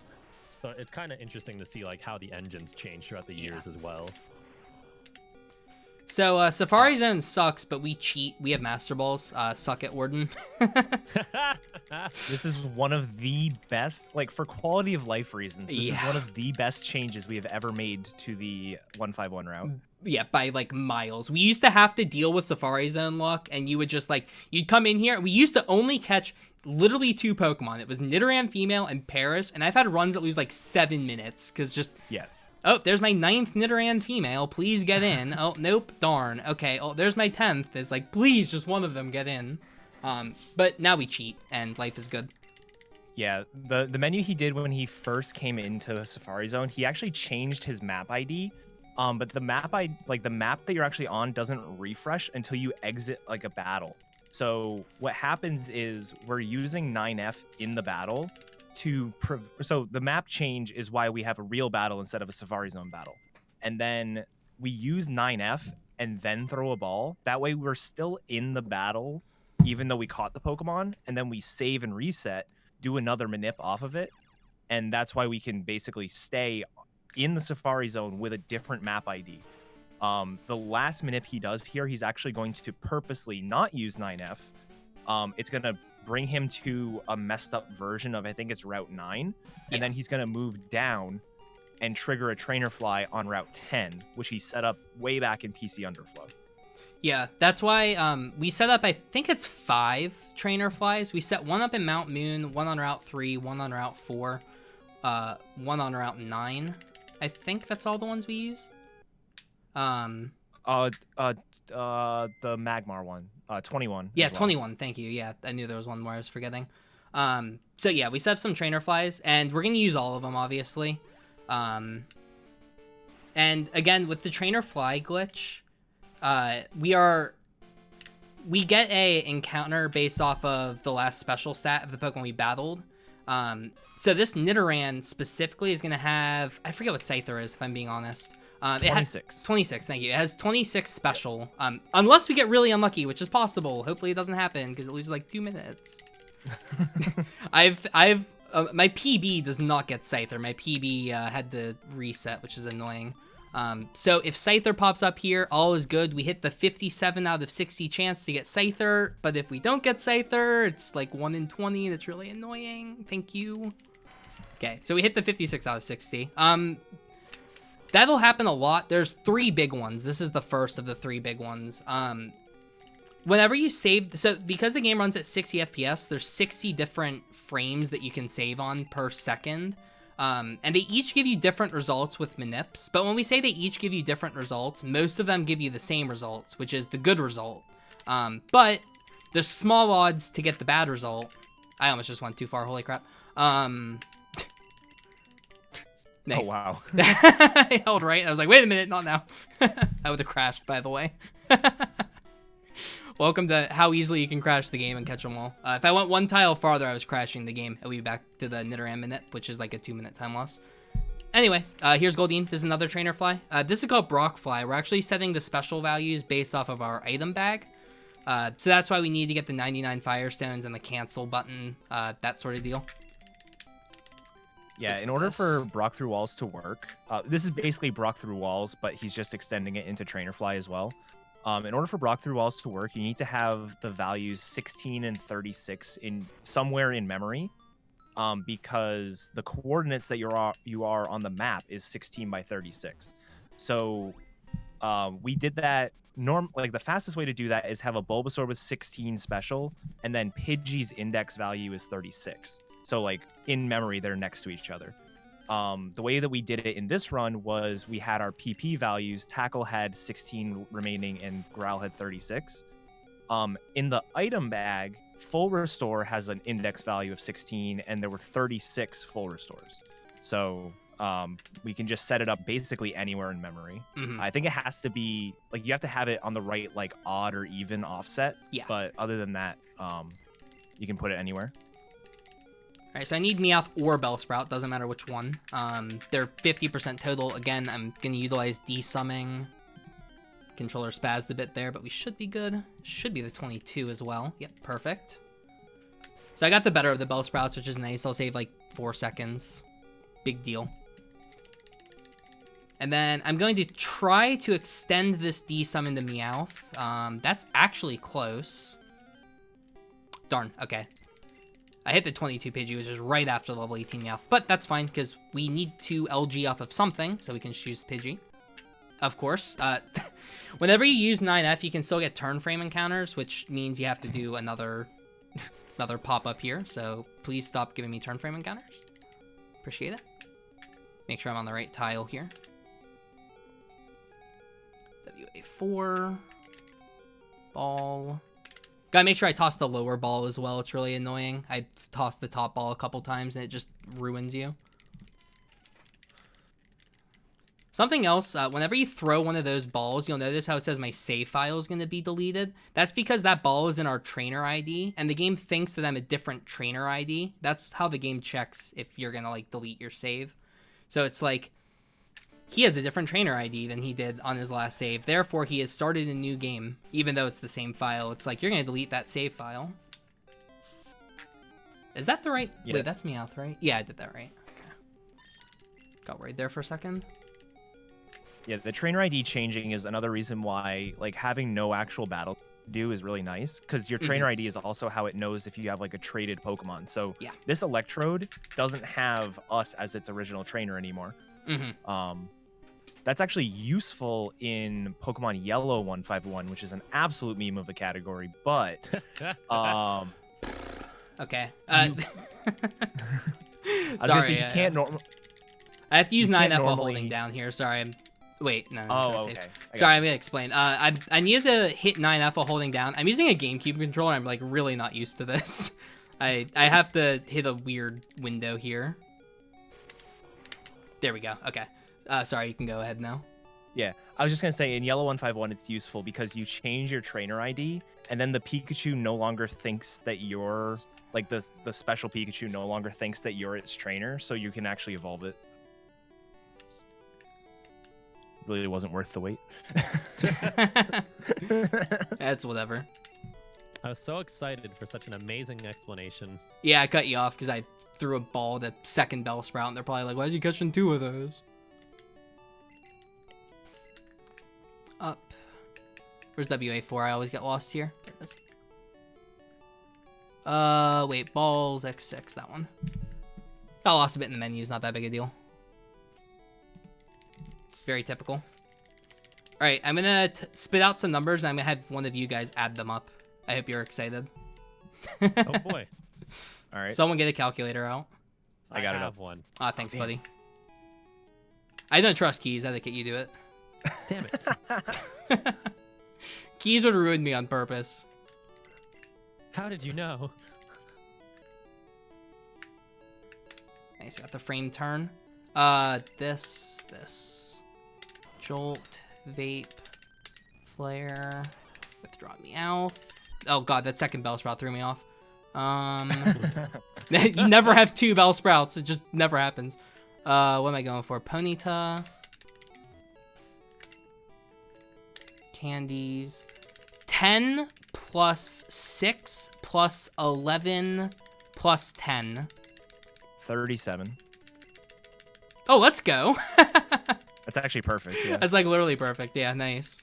So it's kind of interesting to see like how the engines change throughout the years as well. So Safari Zone sucks, but we cheat. We have Master Balls. Suck it, Warden. This is one of the best, like for quality of life reasons, this is one of the best changes we have ever made to the 151 route. Yeah, by like miles. We used to have to deal with Safari Zone luck, and you would just like, you'd come in here. We used to only catch literally 2 Pokemon. It was Nidoran female and Paris, and I've had runs that lose like 7 minutes because just... Yes. Oh, there's my 9th Nidoran female. Please get in. Oh, nope. Darn. Okay. Oh, there's my 10th. It's like, please, just one of them get in. But now we cheat, and life is good. Yeah, the menu he did when he first came into Safari Zone, he actually changed his map ID. But the map the map that you're actually on doesn't refresh until you exit like a battle. So what happens is we're using 9F in the battle so the map change is why we have a real battle instead of a Safari Zone battle. And then we use 9F and then throw a ball. That way we're still in the battle, even though we caught the Pokemon, and then we save and reset, do another manip off of it. And that's why we can basically stay in the Safari Zone with a different map ID. The last manip he does here, he's actually going to purposely not use 9F. It's going to bring him to a messed up version of, I think it's Route 9, and then he's going to move down and trigger a Trainer Fly on Route 10, which he set up way back in PC Underflow. Yeah, that's why we set up, I think it's 5 Trainer Flies. We set one up in Mount Moon, one on Route 3, one on Route 4, one on Route 9. I think that's all the ones we use. The Magmar one. 21. Yeah, 21. Thank you. Yeah, I knew there was one more I was forgetting. So yeah, we set up some Trainer Flies, and we're gonna use all of them, obviously. And again, with the Trainer Fly glitch, we get a encounter based off of the last special stat of the Pokemon we battled. So this Nidoran specifically is gonna have, I forget what Scyther is, if I'm being honest. 26. 26, thank you. It has 26 special. Unless we get really unlucky, which is possible. Hopefully it doesn't happen because it loses like 2 minutes. my PB does not get Scyther. My PB had to reset, which is annoying. So if Scyther pops up here, all is good. We hit the 57 out of 60 chance to get Scyther, but if we don't get Scyther, it's like 1 in 20. That's really annoying. Thank you. Okay, so we hit the 56 out of 60. That'll happen a lot. There's 3 big ones. This is the first of the 3 big ones. Whenever you save, so because the game runs at 60 FPS, there's 60 different frames that you can save on per second. And they each give you different results with manips. But when we say they each give you different results, most of them give you the same results, which is the good result. But there's small odds to get the bad result. I almost just went too far. Holy crap. Nice. Oh, wow. I held right. I was like, wait a minute, not now. I would have crashed, by the way. Welcome to how easily you can crash the game and catch them all. If I went one tile farther, I was crashing the game. I'll be back to the Nidoran minute, which is like a 2-minute time loss. Anyway, here's Goldeen. This is another trainer fly. This is called Brock Fly. We're actually setting the special values based off of our item bag. So that's why we need to get the 99 Firestones and the cancel button, that sort of deal. Yeah, in order for Brock Through Walls to work, this is basically Brock Through Walls, but he's just extending it into Trainer Fly as well. In order for Brock Through Walls to work, you need to have the values 16 and 36 in somewhere in memory, because the coordinates that you are on the map is 16 by 36. So we did that. Like the fastest way to do that is have a Bulbasaur with 16 special, and then Pidgey's index value is 36. So like in memory, they're next to each other. The way that we did it in this run was we had our PP values. Tackle had 16 remaining and Growl had 36. In the item bag, Full Restore has an index value of 16, and there were 36 Full Restores. So we can just set it up basically anywhere in memory. I think it has to be like you have to have it on the right like odd or even offset. Yeah. But other than that, you can put it anywhere. All right, so I need Meowth or Bellsprout, doesn't matter which one. They're 50% total. Again, I'm going to utilize desumming. Controller spazzed a bit there, but we should be good. Should be the 22 as well. Yep, perfect. So I got the better of the Bellsprouts, which is nice. I'll save like 4 seconds. Big deal. And then I'm going to try to extend this desum into Meowth. That's actually close. Darn, okay. I hit the 22 Pidgey, which is right after level 18 Meowth. But that's fine, because we need to LG off of something, so we can choose Pidgey. Of course. Whenever you use 9F, you can still get turn frame encounters, which means you have to do another pop-up here. So please stop giving me turn frame encounters. Appreciate it. Make sure I'm on the right tile here. WA4. Ball. Gotta make sure I toss the lower ball as well. It's really annoying. I tossed the top ball a couple times and it just ruins you. Something else, whenever you throw one of those balls, you'll notice how it says my save file is going to be deleted. That's because that ball is in our trainer ID, and the game thinks that I'm a different trainer ID. That's how the game checks if you're going to, like, delete your save. So it's like, he has a different trainer ID than he did on his last save. Therefore, he has started a new game, even though it's the same file. It's like, you're going to delete that save file. Is that the right? Yeah. Wait, that's Meowth, right? Yeah, I did that right. Okay. Got worried there for a second. Yeah, the trainer ID changing is another reason why, like, having no actual battle to do is really nice, because your trainer ID is also how it knows if you have, like, a traded Pokemon. So yeah. This Electrode doesn't have us as its original trainer anymore. That's actually useful in Pokemon Yellow 151, which is an absolute meme of the category, but okay. Sorry, you can't I have to use 9F while normally... holding down here. Sorry, wait, no. Oh, okay. Sorry, I'm gonna explain. I needed to hit 9F while holding down. I'm using a GameCube controller. I'm like really not used to this. I have to hit a weird window here. There we go. Okay. Sorry, you can go ahead now. Yeah, I was just gonna say in Yellow 151, it's useful because you change your trainer ID, and then the Pikachu no longer thinks that you're like the special Pikachu no longer thinks that you're its trainer, so you can actually evolve it. Really wasn't worth the wait. That's whatever. I was so excited for such an amazing explanation. Yeah, I cut you off because I threw a ball at the second Bellsprout, and they're probably like, why is he catching 2 of those? Up. Where's WA4? I always get lost here. There it is. Wait, balls, X6, that one. Got lost a bit in the menus, not that big a deal. Very typical. All right, I'm gonna spit out some numbers, and I'm gonna have one of you guys add them up. I hope you're excited. Oh boy. All right. Someone get a calculator out. I got it have up. one. Ah, thanks, Damn. buddy. I don't trust Keys. I think you do it. Damn it. Keys would ruin me on purpose. How did you know? Nice, got the frame turn. This. Jolt, Vape, Flare, Withdraw Meowth. Oh god, that second Bellsprout threw me off. You never have 2 Bellsprouts. It just never happens. What am I going for? Ponyta. Candies. 10 plus 6 plus 11 plus 10. 37. Oh, let's go. That's actually perfect. Yeah. That's like literally perfect. Yeah, nice.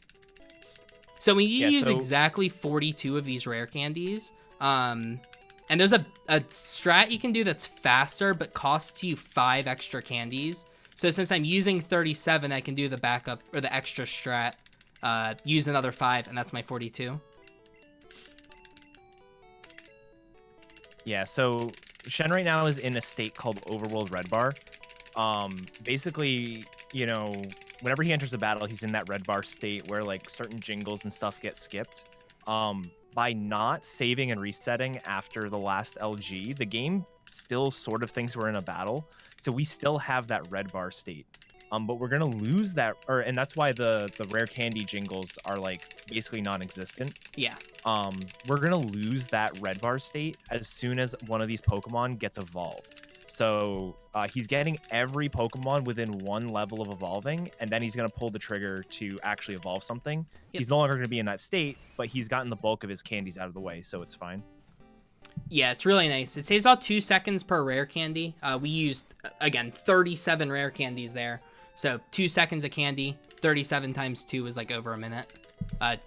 So when you use so- exactly 42 of these rare candies, and there's a strat you can do that's faster but costs you 5 extra candies. So since I'm using 37, I can do the backup or the extra strat, use another 5, and that's my 42. Yeah, so Shen right now is in a state called Overworld Red Bar. Basically, you know, whenever he enters a battle, he's in that red bar state where like certain jingles and stuff get skipped. By not saving and resetting after the last LG, the game still sort of thinks we're in a battle. So we still have that red bar state. But we're gonna lose that, and that's why the rare candy jingles are like basically non-existent. Yeah. We're gonna lose that red bar state as soon as one of these Pokemon gets evolved. So he's getting every Pokemon within 1 level of evolving, and then he's gonna pull the trigger to actually evolve something. Yep. He's no longer gonna be in that state, but he's gotten the bulk of his candies out of the way, so it's fine. Yeah, it's really nice. It saves about 2 seconds per rare candy. We used, again, 37 rare candies there. So 2 seconds of candy, 37 times 2 is like over a minute.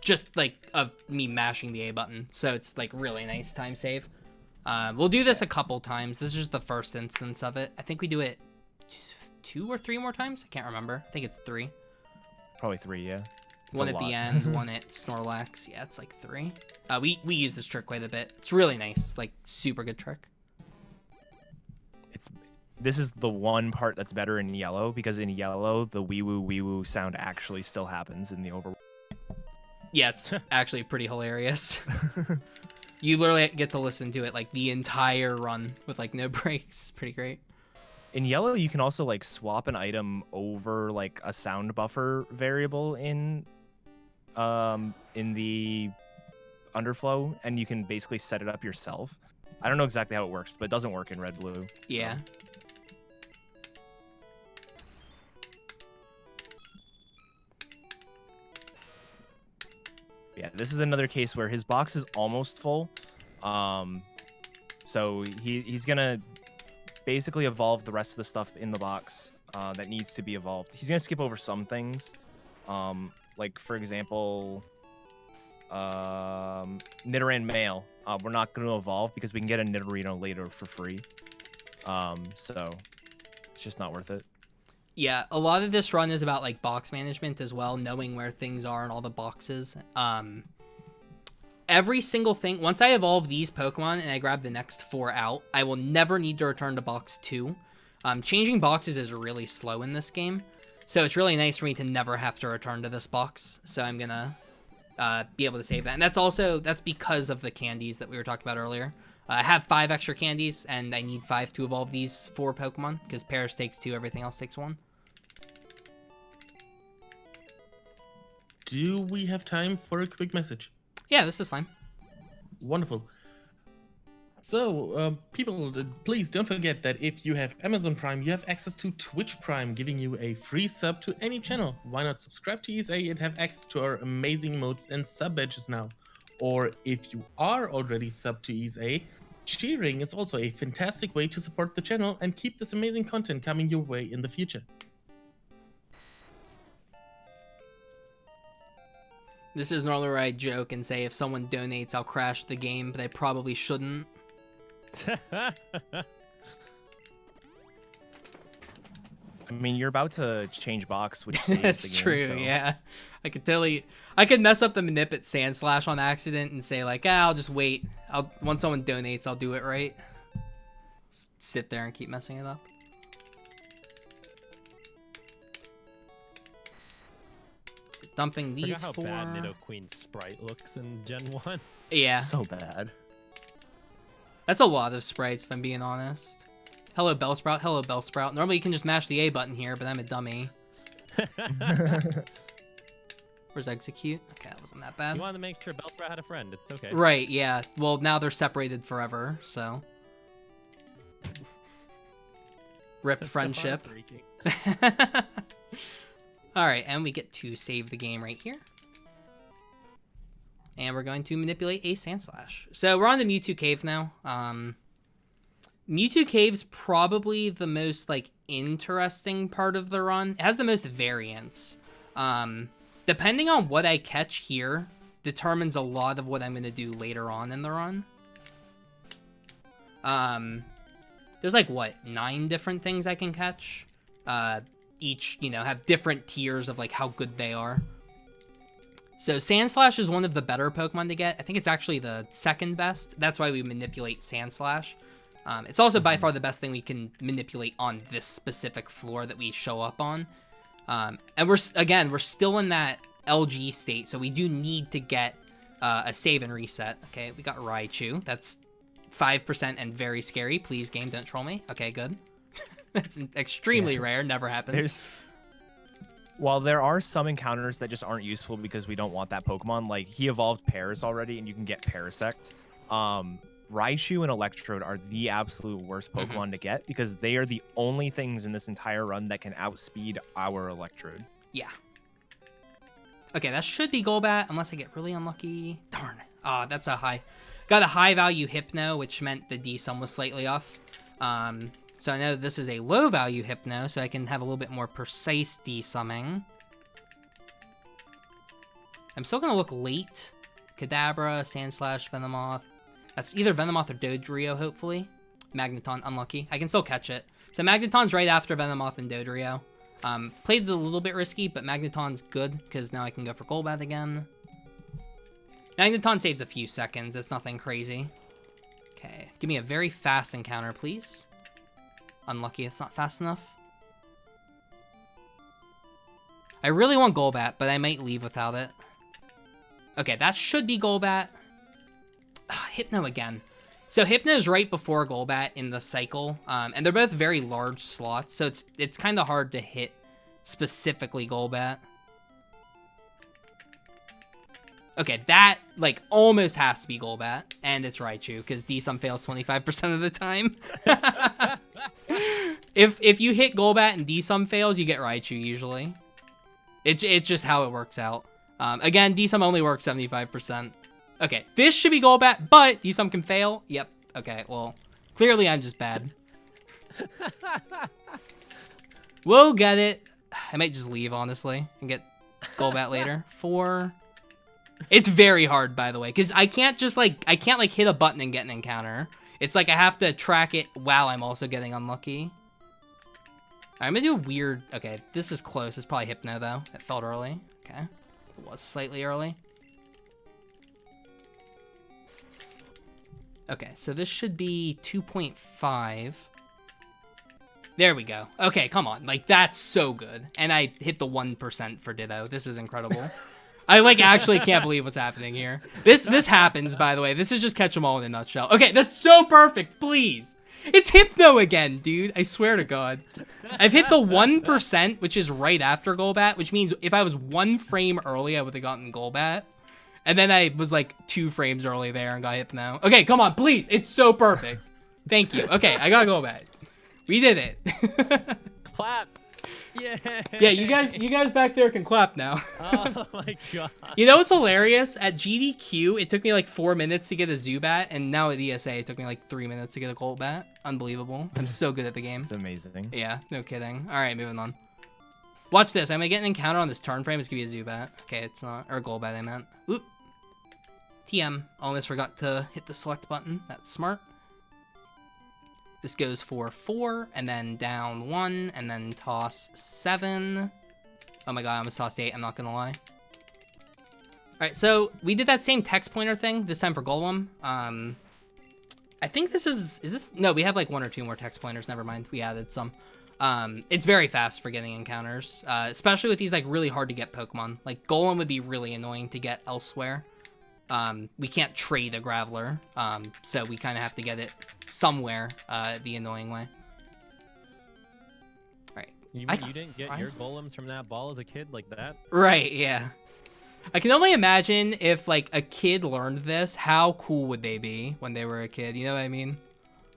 Just like of me mashing the A button. So it's like really nice time save. We'll do this a couple times. This is just the first instance of it. I think we do it 2 or 3 more times. I can't remember. I think it's 3. Probably 3, yeah. It's One a at lot. the end, one at Snorlax. Yeah, it's like 3. We use this trick quite a bit. It's really nice. Like super good trick. This is the one part that's better in yellow, because in yellow, the wee woo sound actually still happens in the over. Yeah, it's actually pretty hilarious. You literally get to listen to it like the entire run with like no breaks. It's pretty great. In yellow, you can also like swap an item over like a sound buffer variable in the underflow, and you can basically set it up yourself. I don't know exactly how it works, but it doesn't work in red blue. Yeah. So. Yeah, this is another case where his box is almost full. So he's gonna basically evolve the rest of the stuff in the box that needs to be evolved. He's gonna skip over some things, like for example, Nidoran male. We're not gonna evolve because we can get a Nidorino later for free. So it's just not worth it. Yeah, a lot of this run is about like box management as well, knowing where things are in all the boxes. Every single thing, once I evolve these Pokemon and I grab the next 4 out, I will never need to return to box 2. Changing boxes is really slow in this game, so it's really nice for me to never have to return to this box. So I'm gonna be able to save that, and that's because of the candies that we were talking about earlier. I have 5 extra candies, and I need 5 to evolve these 4 Pokemon, because Paris takes 2, everything else takes 1. Do we have time for a quick message? Yeah, this is fine. Wonderful. So, people, please don't forget that if you have Amazon Prime, you have access to Twitch Prime, giving you a free sub to any channel. Why not subscribe to ESA and have access to our amazing emotes and sub badges now? Or if you are already sub to ESA, cheering is also a fantastic way to support the channel and keep this amazing content coming your way in the future. This is normally where I joke and say if someone donates, I'll crash the game, but I probably shouldn't. I mean, you're about to change box, which saves That's the game, true, so. yeah. I could mess up the manip at Sandslash on accident and say like, I'll just wait. Once someone donates, I'll do it right. sit there and keep messing it up. So dumping these Forgot how four. bad Nidoqueen's sprite looks in Gen 1. Yeah, So bad. that's a lot of sprites, if I'm being honest. Hello, Bellsprout. Hello, Bellsprout. Normally you can just mash the A button here, but I'm a dummy. Where's execute? Okay, that wasn't that bad. You wanted to make sure Bellsprout had a friend. It's okay. Right, yeah. Well, now they're separated forever, so. Rip That's so friendship. heartbreaking. Alright, and we get to save the game right here. And we're going to manipulate a Sandslash. So we're on the Mewtwo Cave now. Mewtwo Cave's probably the most, like, interesting part of the run. It has the most variance. Depending on what I catch here, determines a lot of what I'm going to do later on in the run. There's, like, what, 9 different things I can catch? Each, you know, have different tiers of, like, how good they are. So Sandslash is one of the better Pokemon to get. I think it's actually the second best. That's why we manipulate Sandslash. It's also by far the best thing we can manipulate on this specific floor that we show up on. And we're still in that LG state, so we do need to get a save and reset. Okay, we got Raichu. That's 5% and very scary. Please, game, don't troll me. Okay, good. That's extremely rare. Never happens. While there are some encounters that just aren't useful because we don't want that Pokemon, like he evolved Paras already, and you can get Parasect. Raichu and Electrode are the absolute worst Pokemon to get because they are the only things in this entire run that can outspeed our Electrode. Yeah. Okay, that should be Golbat unless I get really unlucky. Darn. Ah, that's a high. Got a high value Hypno, which meant the D-sum was slightly off. So I know this is a low value Hypno, so I can have a little bit more precise D-summing. I'm still gonna look late. Kadabra, Sandslash, Venomoth. That's either Venomoth or Dodrio, hopefully. Magneton, unlucky. I can still catch it. So Magneton's right after Venomoth and Dodrio. Played it a little bit risky, but Magneton's good, because now I can go for Golbat again. Magneton saves a few seconds. That's nothing crazy. Okay, give me a very fast encounter, please. Unlucky, it's not fast enough. I really want Golbat, but I might leave without it. Okay, that should be Golbat. Hypno again. So Hypno is right before Golbat in the cycle, and they're both very large slots, so it's kind of hard to hit specifically Golbat. Okay, that like almost has to be Golbat, and it's Raichu because D-sum fails 25% of the time. If you hit Golbat and D-sum fails, you get Raichu usually. It's just how it works out. Again, D-sum only works 75%. Okay, this should be Golbat, but D-sum can fail. Yep. Okay, well, clearly I'm just bad. We'll get it. I might just leave, honestly, and get Golbat later. 4. It's very hard, by the way, because I can't hit a button and get an encounter. It's like I have to track it while I'm also getting unlucky. All right, I'm gonna do a weird. Okay, this is close. It's probably Hypno though. It felt early. Okay, it was slightly early. Okay, so this should be 2.5. There we go. Okay, come on. Like, that's so good. And I hit the 1% for Ditto. This is incredible. I, like, actually can't believe what's happening here. This happens, by the way. This is just catch 'em all in a nutshell. Okay, that's so perfect. Please. It's Hypno again, dude. I swear to God. I've hit the 1%, which is right after Golbat, which means if I was 1 frame early, I would have gotten Golbat. And then I was like 2 frames early there and got Hypno. Okay, come on, please. It's so perfect. Thank you. Okay, I gotta go back. We did it. Clap. Yeah. Yeah, you guys back there can clap now. Oh my god. You know what's hilarious? At GDQ, it took me like 4 minutes to get a Zubat, and now at ESA, it took me like 3 minutes to get a Golbat. Unbelievable. I'm so good at the game. It's amazing. Yeah, no kidding. All right, moving on. Watch this. I'm gonna get an encounter on this turn frame. It's gonna be a Zubat. Okay, it's not. Or Golbat, I meant. Oop. TM. Almost forgot to hit the select button. That's smart. This goes for 4, and then down 1, and then toss 7. Oh my god, I almost tossed 8. I'm not gonna lie. Alright, so we did that same text pointer thing, this time for Golem. I think this is this? No, we have like 1 or 2 more text pointers. Never mind. We added some. It's very fast for getting encounters, especially with these like really hard to get Pokemon. Like Golem would be really annoying to get elsewhere. We can't trade a Graveler, so we kind of have to get it somewhere the annoying way. All right. You mean you didn't get your golems from that ball as a kid like that? Right, yeah. I can only imagine if like a kid learned this, how cool would they be when they were a kid? You know what I mean?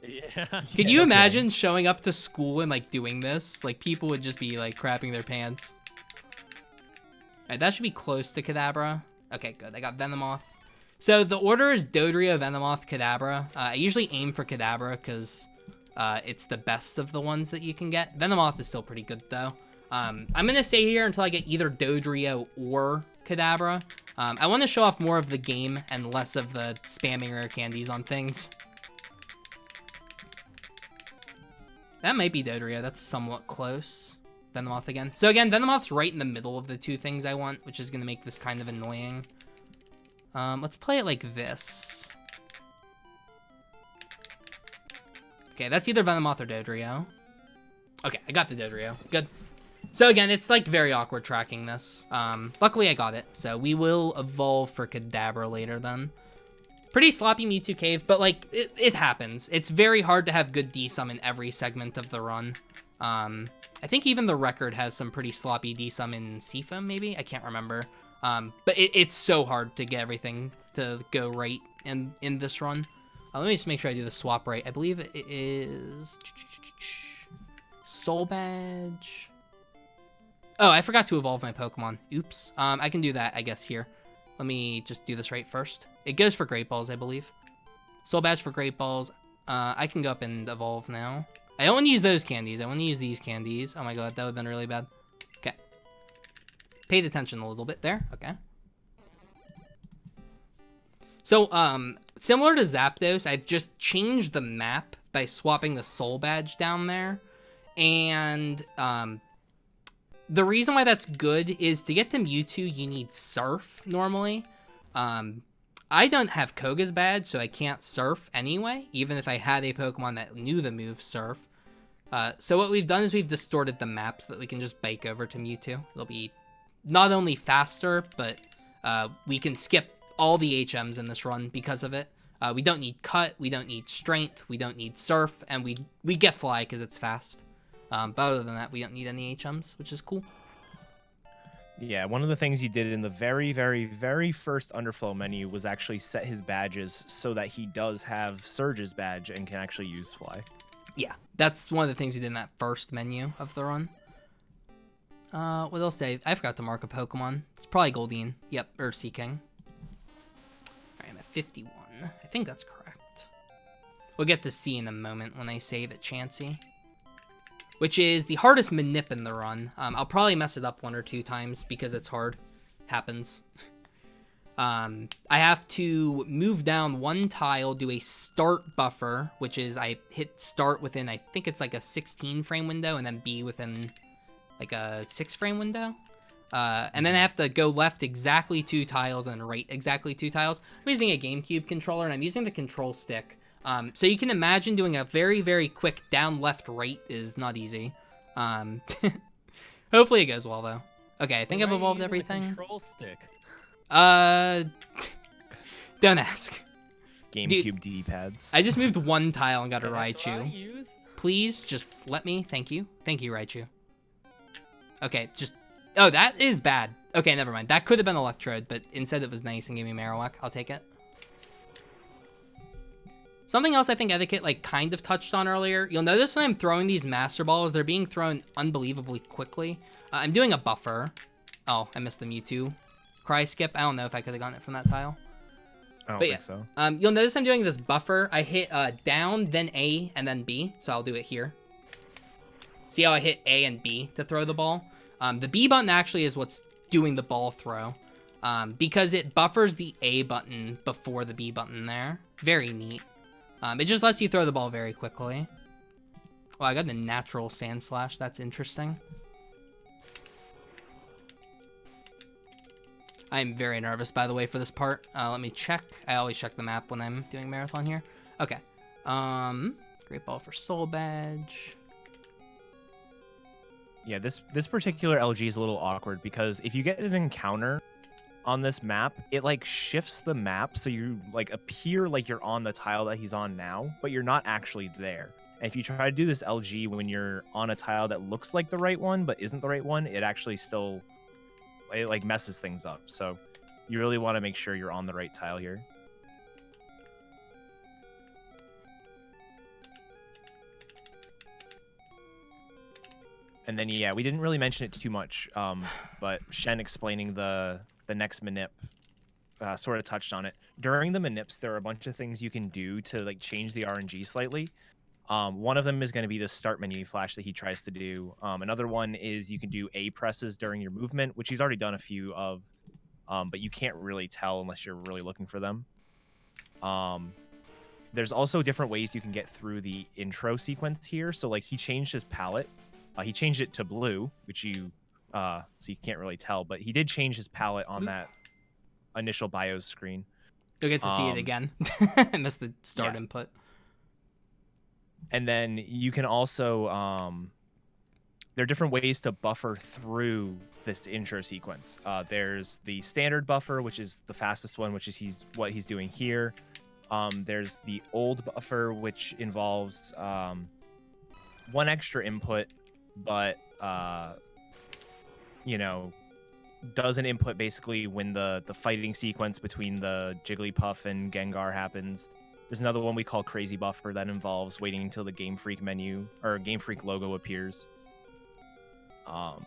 Yeah. Could you imagine showing up to school and like doing this? Like people would just be like crapping their pants. All right, that should be close to Kadabra. Okay, good. I got Venomoth. So the order is Dodrio, Venomoth, Kadabra. I usually aim for Kadabra because it's the best of the ones that you can get. Venomoth is still pretty good though. I'm going to stay here until I get either Dodrio or Kadabra. I want to show off more of the game and less of the spamming rare candies on things. That might be Dodrio. That's somewhat close. Venomoth again. So again, Venomoth's right in the middle of the 2 things I want, which is going to make this kind of annoying. Let's play it like this. Okay, that's either Venomoth or Dodrio. Okay, I got the Dodrio. Good. So again, it's like very awkward tracking this. Luckily I got it, so we will evolve for Kadabra later then. Pretty sloppy Mewtwo cave, but like, it happens. It's very hard to have good D-sum in every segment of the run. I think even the record has some pretty sloppy D-sum in Seafoam, maybe? I can't remember. But it's so hard to get everything to go right in this run. Let me just make sure I do the swap right. I believe it is Soul Badge. Oh, I forgot to evolve my Pokemon. Oops. I can do that, I guess, here. Let me just do this right first. It goes for Great Balls, I believe. Soul Badge for Great Balls. I can go up and evolve now. I don't want to use those candies. I want to use these candies. Oh my god, that would have been really bad. Okay. Paid attention a little bit there. Okay. So, similar to Zapdos, I've just changed the map by swapping the Soul Badge down there. And, the reason why that's good is to get to Mewtwo, you need Surf, normally. I don't have Koga's badge, so I can't Surf anyway, even if I had a Pokemon that knew the move Surf. So what we've done is we've distorted the map so that we can just bike over to Mewtwo. It'll be not only faster, but we can skip all the HMs in this run because of it. We don't need Cut, we don't need Strength, we don't need Surf, and we get Fly because it's fast. But other than that, we don't need any HMs, which is cool. Yeah, one of the things you did in the very, very, very first Underflow menu was actually set his badges so that he does have Surge's badge and can actually use Fly. Yeah, that's one of the things we did in that first menu of the run. What else did I forgot to mark a Pokemon. It's probably Goldeen. Yep, or Seaking. Alright, I'm at 51. I think that's correct. We'll get to see in a moment when I save at Chansey, which is the hardest manip in the run. I'll probably mess it up 1 or 2 times because it's hard. Happens. I have to move down 1 tile, do a start buffer, which is I hit start within, I think it's like a 16 frame window, and then B within like a 6 frame window. And then I have to go left exactly 2 tiles and right exactly 2 tiles. I'm using a GameCube controller, and I'm using the control stick. So you can imagine doing a very, very quick down, left, right is not easy. Hopefully it goes well, though. Okay, I think I've evolved everything. Control stick. Don't ask. GameCube D-pads. I just moved 1 tile and got a That's what I Raichu. use. Please, just let me. Thank you. Thank you, Raichu. Okay, just... Oh, that is bad. Okay, never mind. That could have been Electrode, but instead it was nice and gave me Marowak. I'll take it. Something else I think Etiquette like kind of touched on earlier. You'll notice when I'm throwing these Master Balls, they're being thrown unbelievably quickly. I'm doing a buffer. Oh, I missed the Mewtwo Cry Skip. I don't know if I could have gotten it from that tile. I don't think so. You'll notice I'm doing this buffer. I hit down, then A, and then B. So I'll do it here. See how I hit A and B to throw the ball? The B button actually is what's doing the ball throw. Because it buffers the A button before the B button there. Very neat. It just lets you throw the ball very quickly. Oh, I got the natural Sand Slash. That's interesting. I'm very nervous, by the way, for this part. Let me check. I always check the map when I'm doing Marathon here. Okay. Great ball for Soul Badge. Yeah, this particular LG is a little awkward because if you get an encounter on this map, it like shifts the map so you like appear like you're on the tile that he's on now, but you're not actually there. And if you try to do this LG when you're on a tile that looks like the right one but isn't the right one, it actually still it like messes things up. So you really want to make sure you're on the right tile here. And then, yeah, we didn't really mention it too much, but Shen explaining the next manip sort of touched on it. During the manips, there are a bunch of things you can do to like change the RNG slightly. One of them is going to be the start menu flash that he tries to do. Another one is you can do A presses during your movement, which he's already done a few of, but you can't really tell unless you're really looking for them. There's also different ways you can get through the intro sequence here. So like he changed his palette. He changed it to blue, which you so you can't really tell, but he did change his palette on that initial BIOS screen. You'll get to see it again. I missed the start input. And then you can also there are different ways to buffer through this intro sequence. There's the standard buffer, which is the fastest one, which is what he's doing here. There's the old buffer, which involves one extra input, but you know, does an input basically when the fighting sequence between the Jigglypuff and Gengar happens. There's another one we call Crazy Buffer that involves waiting until the Game Freak menu or Game Freak logo appears. So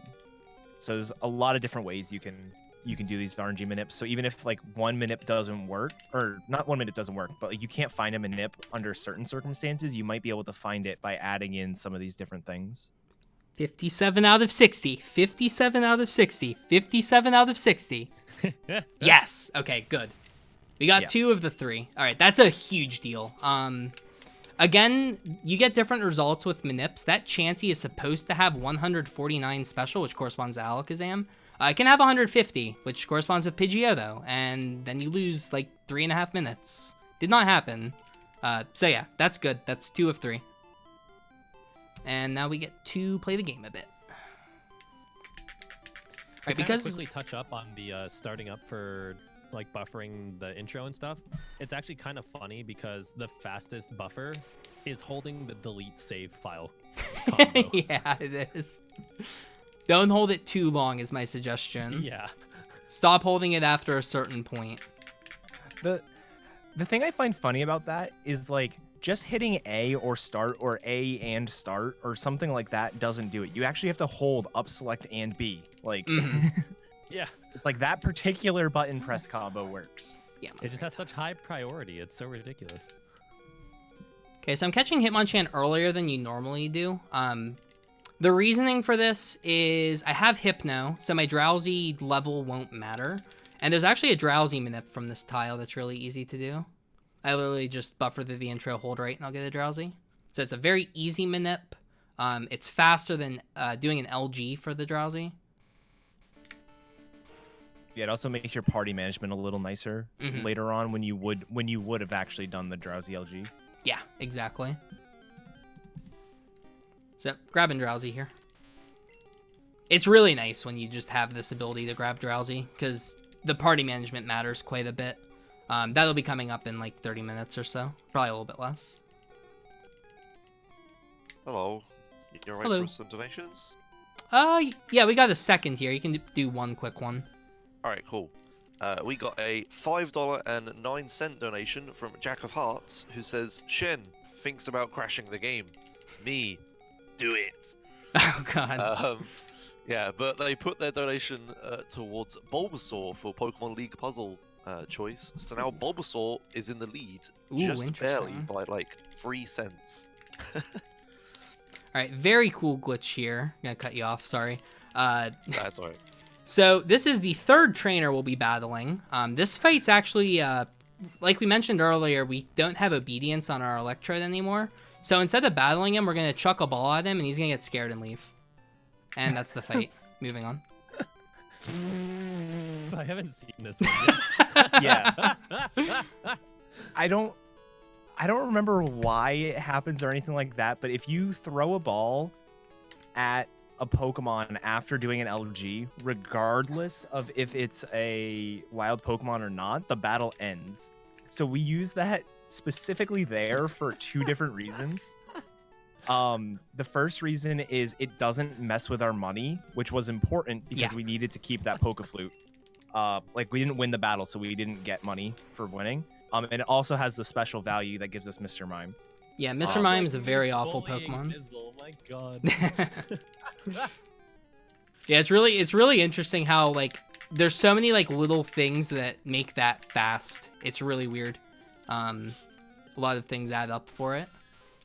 there's a lot of different ways you can do these RNG manips. So even if like one manip doesn't work, or not one manip doesn't work, but like, you can't find a manip under certain circumstances, you might be able to find it by adding in some of these different things. 57 out of 60. 57 out of 60. 57 out of 60. Yes. Okay, good. We got 2 of the 3. All right, that's a huge deal. Again, you get different results with manips. That Chansey is supposed to have 149 special, which corresponds to Alakazam. It can have 150, which corresponds with Pidgeotto, and then you lose like 3.5 minutes. Did not happen. So yeah, that's good. That's 2 of 3. And now we get to play the game a bit. Right, because quickly touch up on the starting up for like buffering the intro and stuff. It's actually kind of funny because the fastest buffer is holding the delete save file combo. Yeah, it is. Don't hold it too long is my suggestion. Yeah. Stop holding it after a certain point. The thing I find funny about that is like just hitting A or start or A and start or something like that doesn't do it. You actually have to hold up, select, and B. Like, yeah, it's like that particular button press combo works. Yeah, it just has such high priority. It's so ridiculous. Okay, so I'm catching Hitmonchan earlier than you normally do. The reasoning for this is I have Hypno, so my Drowsy level won't matter. And there's actually a Drowsy manip from this tile that's really easy to do. I literally just buffer through the intro, hold right, and I'll get a Drowsy. So it's a very easy manip. It's faster than doing an LG for the Drowsy. Yeah, it also makes your party management a little nicer later on when you would have actually done the Drowsy LG. Yeah, exactly. So, grabbing Drowsy here. It's really nice when you just have this ability to grab Drowsy, because the party management matters quite a bit. That'll be coming up in like 30 minutes or so. Probably a little bit less. Hello. You're right for some donations? Yeah, we got a second here. You can do one quick one. Alright, cool. We got a $5.09 donation from Jack of Hearts, who says, Shen thinks about crashing the game. Me. Do it. Oh, God. Yeah, but they put their donation towards Bulbasaur for Pokemon League puzzle choice. So now Bulbasaur is in the lead, just barely, by like 3 cents. Alright, very cool glitch here. I'm gonna cut you off, sorry. That's alright. So this is the 3rd trainer we'll be battling. This fight's actually, like we mentioned earlier, we don't have obedience on our Electrode anymore. So instead of battling him, we're going to chuck a ball at him, and he's going to get scared and leave. And that's the fight. Moving on. I haven't seen this one yet. Yeah. I I don't remember why it happens or anything like that, but if you throw a ball at a Pokemon after doing an LG, regardless of if it's a wild Pokemon or not, the battle ends. So we use that specifically there for 2 different reasons. The first reason is it doesn't mess with our money, which was important because we needed to keep that Pokeflute. Like we didn't win the battle, so we didn't get money for winning. And it also has the special value that gives us Mr. Mime. Yeah, Mr. Mime is a very awful Pokemon. Oh my god. Yeah, it's really interesting how like there's so many like little things that make that fast. It's really weird. A lot of things add up for it.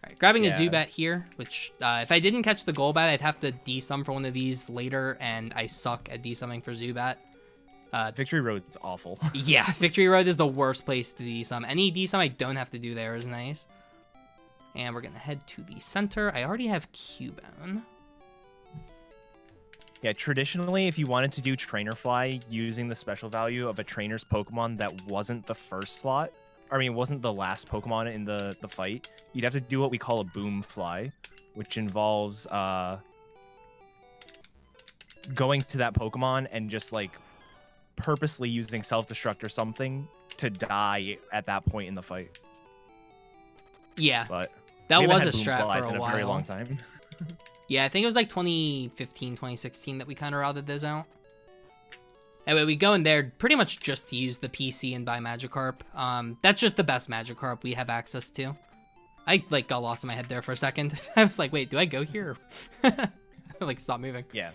All right, grabbing a Zubat here, which if I didn't catch the Golbat, I'd have to desum for one of these later, and I suck at desumming for Zubat. Victory Road's awful. Yeah, Victory Road is the worst place to desum. Any desum I don't have to do there is nice. And we're gonna head to the center. I already have Cubone. Yeah, traditionally, if you wanted to do Trainer Fly using the special value of a trainer's Pokemon that wasn't the first slot, I mean, wasn't the last Pokemon in the fight, you'd have to do what we call a Boom Fly, which involves going to that Pokemon and just like purposely using Self-Destruct or something to die at that point in the fight. Yeah, but that we was haven't a had strat Boom Flies for a in while. a very long time. Yeah, I think it was like 2015, 2016 that we kind of routed those out. Anyway, we go in there pretty much just to use the PC and buy Magikarp. That's just the best Magikarp we have access to. I like got lost in my head there for a second. I was like, wait, do I go here? Like, stop moving. Yeah.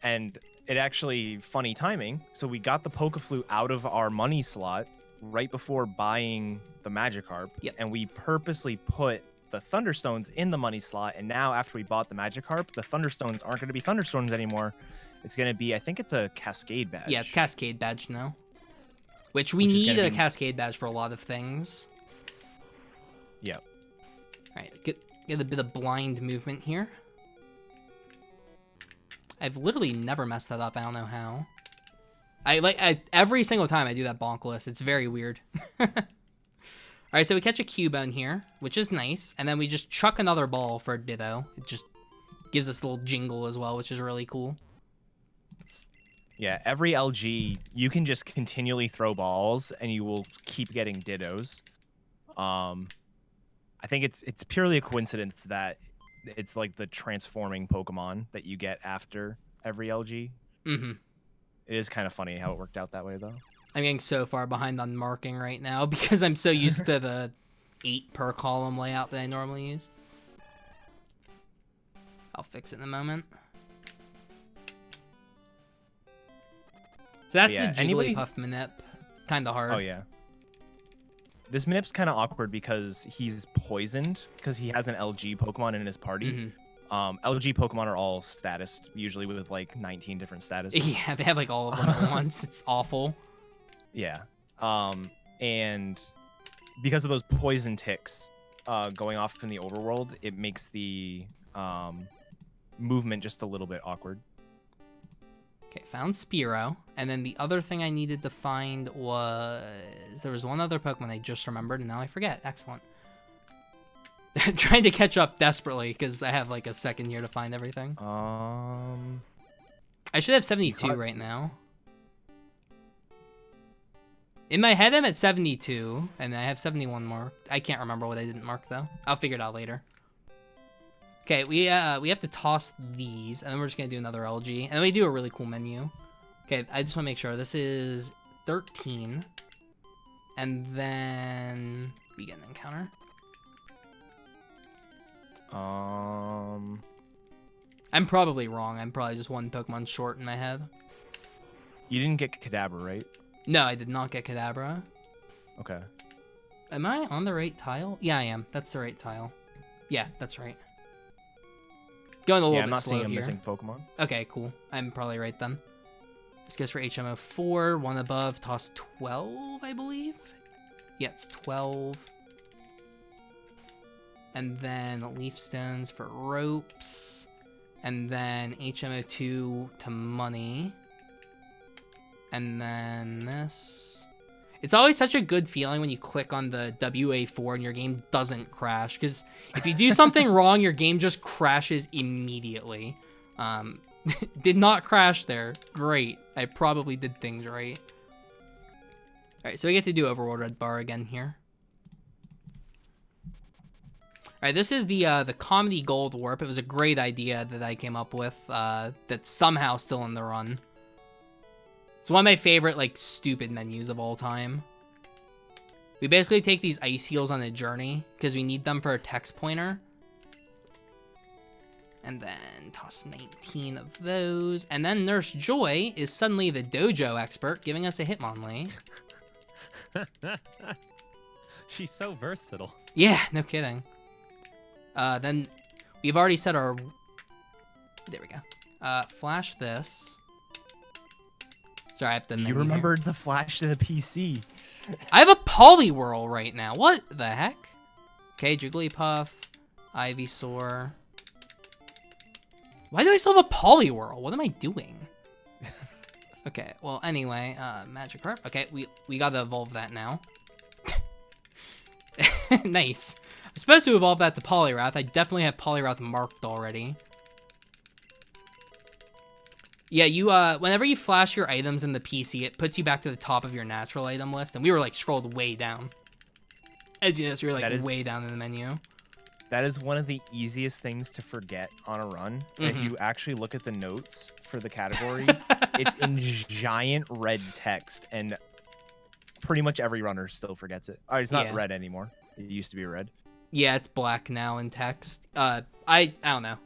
And it actually, funny timing. So we got the Pokeflute out of our money slot right before buying the Magikarp. Yep. And we purposely put the Thunderstones in the money slot. And now after we bought the Magikarp, the Thunderstones aren't going to be Thunderstorms anymore. It's going to be, I think it's a Cascade badge. Yeah, it's Cascade badge now. Which we need a Cascade badge for a lot of things. Yep. Alright, get a bit of blind movement here. I've literally never messed that up. I don't know how. Every single time I do that bonkless, it's very weird. Alright, so we catch a Cubone here, which is nice. And then we just chuck another ball for a Ditto. It just gives us a little jingle as well, which is really cool. Yeah, every LG, you can just continually throw balls and you will keep getting Dittos. I think it's purely a coincidence that it's like the transforming Pokemon that you get after every LG. Mm-hmm. It is kind of funny how it worked out that way, though. I'm getting so far behind on marking right now because I'm so used to the 8 per column layout that I normally use. I'll fix it in a moment. So that's the Jigglypuff Manip. Kind of hard. Oh, yeah. This Manip's kind of awkward because he's poisoned because he has an LG Pokemon in his party. Mm-hmm. LG Pokemon are all status, usually with like 19 different status. Yeah, they have like all of them at once. It's awful. Yeah. And because of those poison ticks going off in the overworld, it makes the movement just a little bit awkward. Okay, found Spearow. And then the other thing I needed to find was... There was one other Pokemon I just remembered, and now I forget. Excellent. Trying to catch up desperately, because I have like a second here to find everything. I should have 72 right now. In my head, I'm at 72, and I have 71 marked. I can't remember what I didn't mark, though. I'll figure it out later. Okay, we have to toss these, and then we're just going to do another LG. And then we do a really cool menu. Okay, I just want to make sure. This is 13. And then we get an encounter. I'm probably wrong. I'm probably just one Pokemon short in my head. You didn't get Kadabra, right? No, I did not get Kadabra. Okay. Am I on the right tile? Yeah, I am. That's the right tile. Yeah, that's right. Going a little bit slow here. I'm not seeing a missing Pokemon. Okay, cool. I'm probably right then. This goes for HMO 4, one above, toss 12, I believe. Yeah, it's 12. And then Leaf Stones for ropes. And then HMO 2 to money. And then this. It's always such a good feeling when you click on the WA4 and your game doesn't crash, because if you do something wrong, your game just crashes immediately. Did not crash there. Great. I probably did things right. Alright, so we get to do Overworld Red Bar again here. Alright, this is the Comedy Gold Warp. It was a great idea that I came up with, that's somehow still in the run. It's one of my favorite, like, stupid menus of all time. We basically take these ice heels on a journey, because we need them for a text pointer. And then toss 19 of those. And then Nurse Joy is suddenly the dojo expert, giving us a Hitmonlee. She's so versatile. Yeah, no kidding. Then we've already set our... There we go. Flash this. Sorry, I have to... You remembered the flash to the PC. I have a Poliwhirl right now. What the heck? Okay, Jigglypuff, Ivysaur. Why do I still have a Poliwhirl? What am I doing? Okay, well, anyway, Magikarp. Okay, we gotta evolve that now. Nice. I'm supposed to evolve that to Poliwrath. I definitely have Poliwrath marked already. Yeah, you, whenever you flash your items in the PC, it puts you back to the top of your natural item list, and we were, like, scrolled way down. As you notice, we were, like, way down in the menu. That is one of the easiest things to forget on a run. If you actually look at the notes for the category, it's in giant red text, and pretty much every runner still forgets it. Oh, it's not red anymore. It used to be red. Yeah, it's black now in text. I don't know.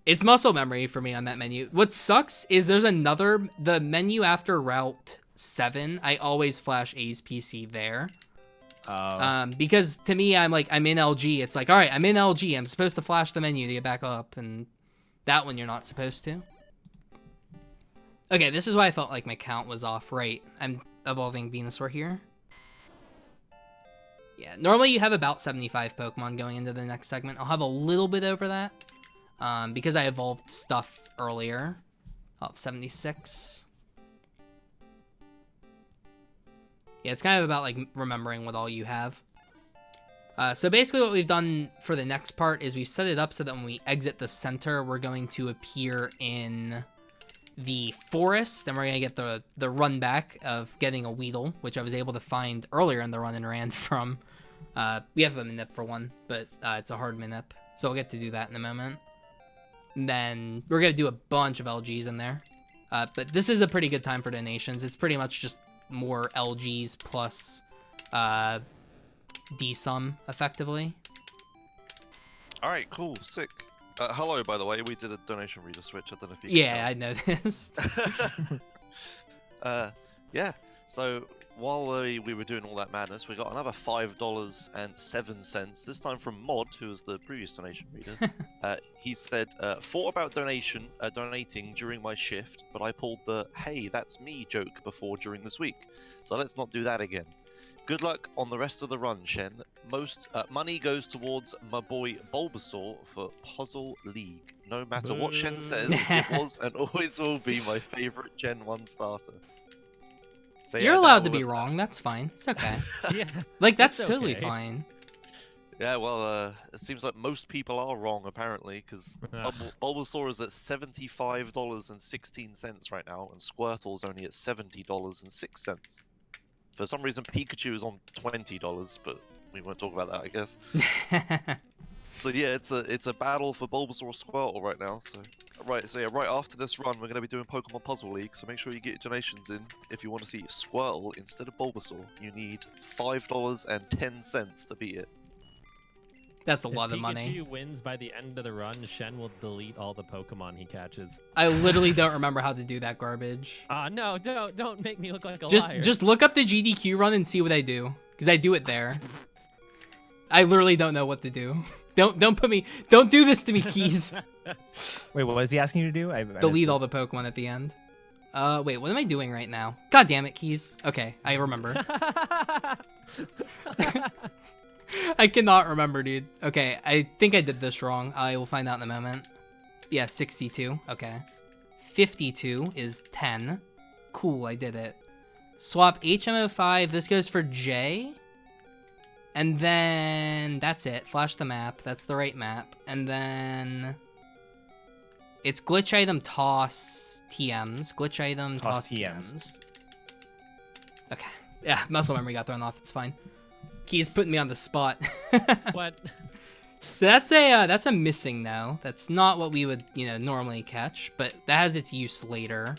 It's muscle memory for me on that menu. What sucks is there's the menu after Route 7, I always flash A's PC there. Because to me, I'm in LG. It's like, all right, I'm in LG. I'm supposed to flash the menu to get back up, and that one you're not supposed to. Okay, this is why I felt like my count was off. Right, I'm evolving Venusaur here. Yeah, normally you have about 75 Pokemon going into the next segment. I'll have a little bit over that, because I evolved stuff earlier. I'll have 76. Yeah, it's kind of about, like, remembering what all you have. So basically what we've done for the next part is we've set it up so that when we exit the center, we're going to appear in the forest, and we're going to get the run back of getting a Weedle, which I was able to find earlier in the run and ran from. We have a Minip for one, but it's a hard Minip, so we'll get to do that in a moment. And then we're going to do a bunch of LGs in there. But this is a pretty good time for donations. It's pretty much just more LGs plus D-sum, effectively. Alright, cool, sick. Hello, by the way, we did a donation reader switch. I don't know if you can Yeah, I noticed. Yeah, so while we were doing all that madness, we got another $5.07, this time from Mod, who was the previous donation reader. He said, thought about donating during my shift, but I pulled the "hey, that's me" joke before during this week, so let's not do that again. Good luck on the rest of the run, Shen. Most money goes towards my boy Bulbasaur for Puzzle League. No matter what Shen says, it was and always will be my favorite Gen 1 starter. So, You're allowed to be wrong. That's fine. It's okay. Yeah, like, that's it's totally okay. fine. Yeah, well, it seems like most people are wrong, apparently, because Bulbasaur is at $75.16 right now, and Squirtle's only at $70.06. For some reason, Pikachu is on $20, but we won't talk about that, I guess. So yeah, it's a battle for Bulbasaur or Squirtle right now. So right after this run, we're going to be doing Pokemon Puzzle League. So make sure you get your donations in if you want to see Squirtle instead of Bulbasaur. You need $5.10 to beat it. That's a lot of money. If Pikachu wins by the end of the run, Shen will delete all the Pokemon he catches. I literally don't remember how to do that garbage. No, don't make me look like a liar. Just look up the GDQ run and see what I do, because I do it there. I literally don't know what to do. Don't do this to me, Keys. Wait, what was he asking you to do? I Delete all the Pokemon at the end. Wait, what am I doing right now? God damn it, Keys. Okay, I remember. I cannot remember, dude. Okay, I think I did this wrong. I will find out in a moment. Yeah, 62. Okay. 52 is 10. Cool, I did it. Swap HMO5. This goes for J. And then that's it. Flash the map. That's the right map. And then it's glitch item toss TMs. Glitch item toss TMs. Okay. Yeah, muscle memory got thrown off. It's fine. Key's putting me on the spot. What? So that's a MissingNo. That's not what we would, normally catch, but that has its use later.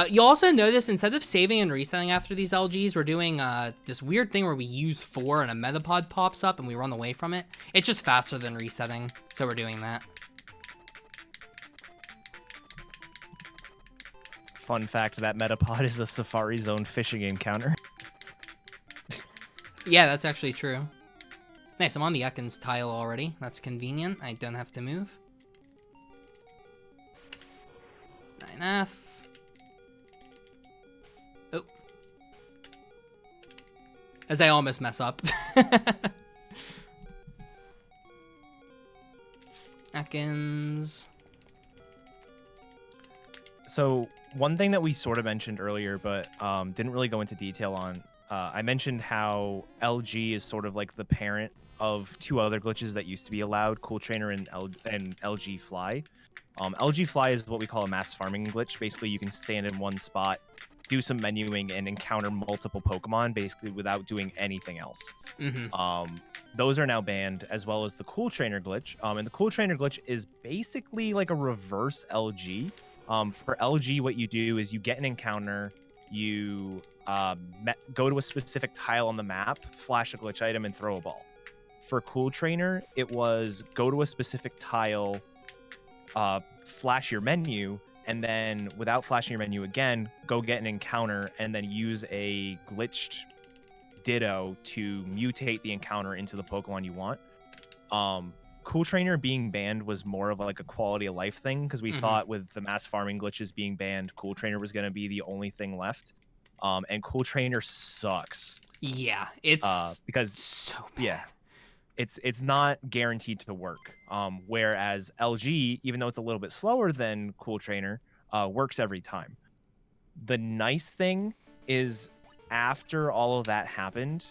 You'll also notice instead of saving and resetting after these LGs, we're doing this weird thing where we use 4 and a Metapod pops up and we run away from it. It's just faster than resetting, so we're doing that. Fun fact, that Metapod is a Safari Zone fishing encounter. Yeah, that's actually true. Nice, I'm on the Ekans tile already. That's convenient. I don't have to move. 9F. Oh. As I almost mess up. Ekans. So one thing that we sort of mentioned earlier, but didn't really go into detail on, I mentioned how LG is sort of like the parent of 2 other glitches that used to be allowed, Cool Trainer and LG Fly. LG Fly is what we call a mass farming glitch. Basically, you can stand in one spot, do some menuing, and encounter multiple Pokemon, basically without doing anything else. Mm-hmm. Those are now banned, as well as the Cool Trainer glitch. And the Cool Trainer glitch is basically like a reverse LG. For LG, what you do is you get an encounter, you go to a specific tile on the map, flash a glitch item, and throw a ball. For Cool Trainer, it was go to a specific tile, flash your menu, and then without flashing your menu again, go get an encounter, and then use a glitched Ditto to mutate the encounter into the Pokemon you want. Cool Trainer being banned was more of like a quality of life thing, because we thought with the mass farming glitches being banned, Cool Trainer was going to be the only thing left. And Cool Trainer sucks. Yeah, it's because so bad. Yeah, it's not guaranteed to work. Whereas LG, even though it's a little bit slower than Cool Trainer, works every time. The nice thing is after all of that happened,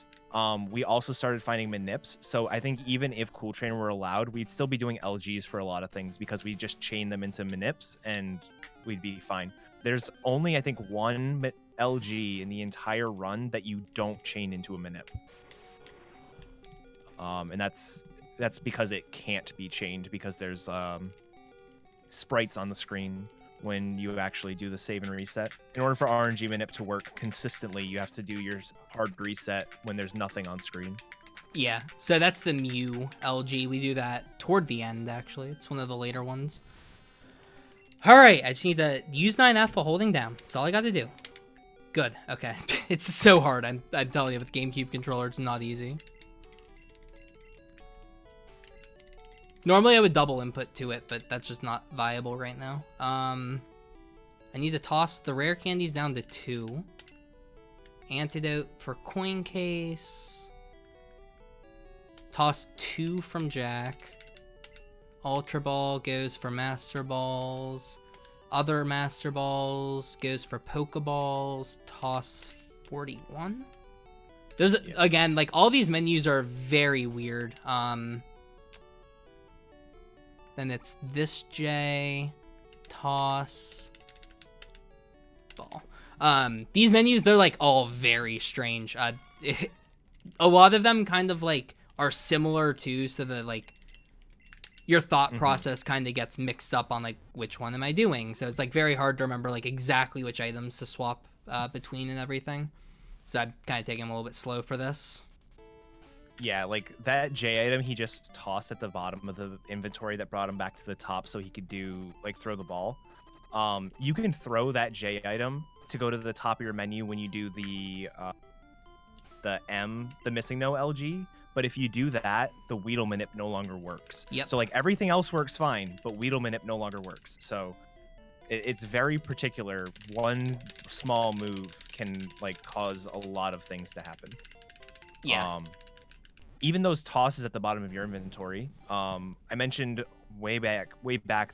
we also started finding manips. So I think even if Cool Trainer were allowed, we'd still be doing LGs for a lot of things, because we just chain them into manips and we'd be fine. There's only, I think, one LG in the entire run that you don't chain into a manip. And that's because it can't be chained, because there's sprites on the screen when you actually do the save and reset. In order for RNG manip to work consistently, you have to do your hard reset when there's nothing on screen. Yeah, so that's the Mew LG. We do that toward the end, actually. It's one of the later ones. All right, I just need to use 9F while holding down. That's all I got to do. Good, okay. It's so hard, I'm telling you, with GameCube controller, it's not easy. Normally I would double input to it, but that's just not viable right now. I need to toss the rare candies down to 2. Antidote for coin case. Toss 2 from Jack. Ultra Ball goes for Master Balls. Other Master Balls goes for Pokeballs. Toss 41. There's again, like, all these menus are very weird. Then it's this J, toss, ball. These menus, they're like all very strange. A lot of them kind of like are similar too, so that like your thought process kind of gets mixed up on like which one am I doing. So it's like very hard to remember like exactly which items to swap between and everything. So I'm kind of taking a little bit slow for this. Yeah, like that J item he just tossed at the bottom of the inventory that brought him back to the top so he could do like throw the ball. You can throw that J item to go to the top of your menu when you do the MissingNo LG, but if you do that, the Weedle Manip no longer works. Yep. So like everything else works fine, but Weedle Manip no longer works. So it's very particular. One small move can like cause a lot of things to happen. Yeah. Even those tosses at the bottom of your inventory, I mentioned way back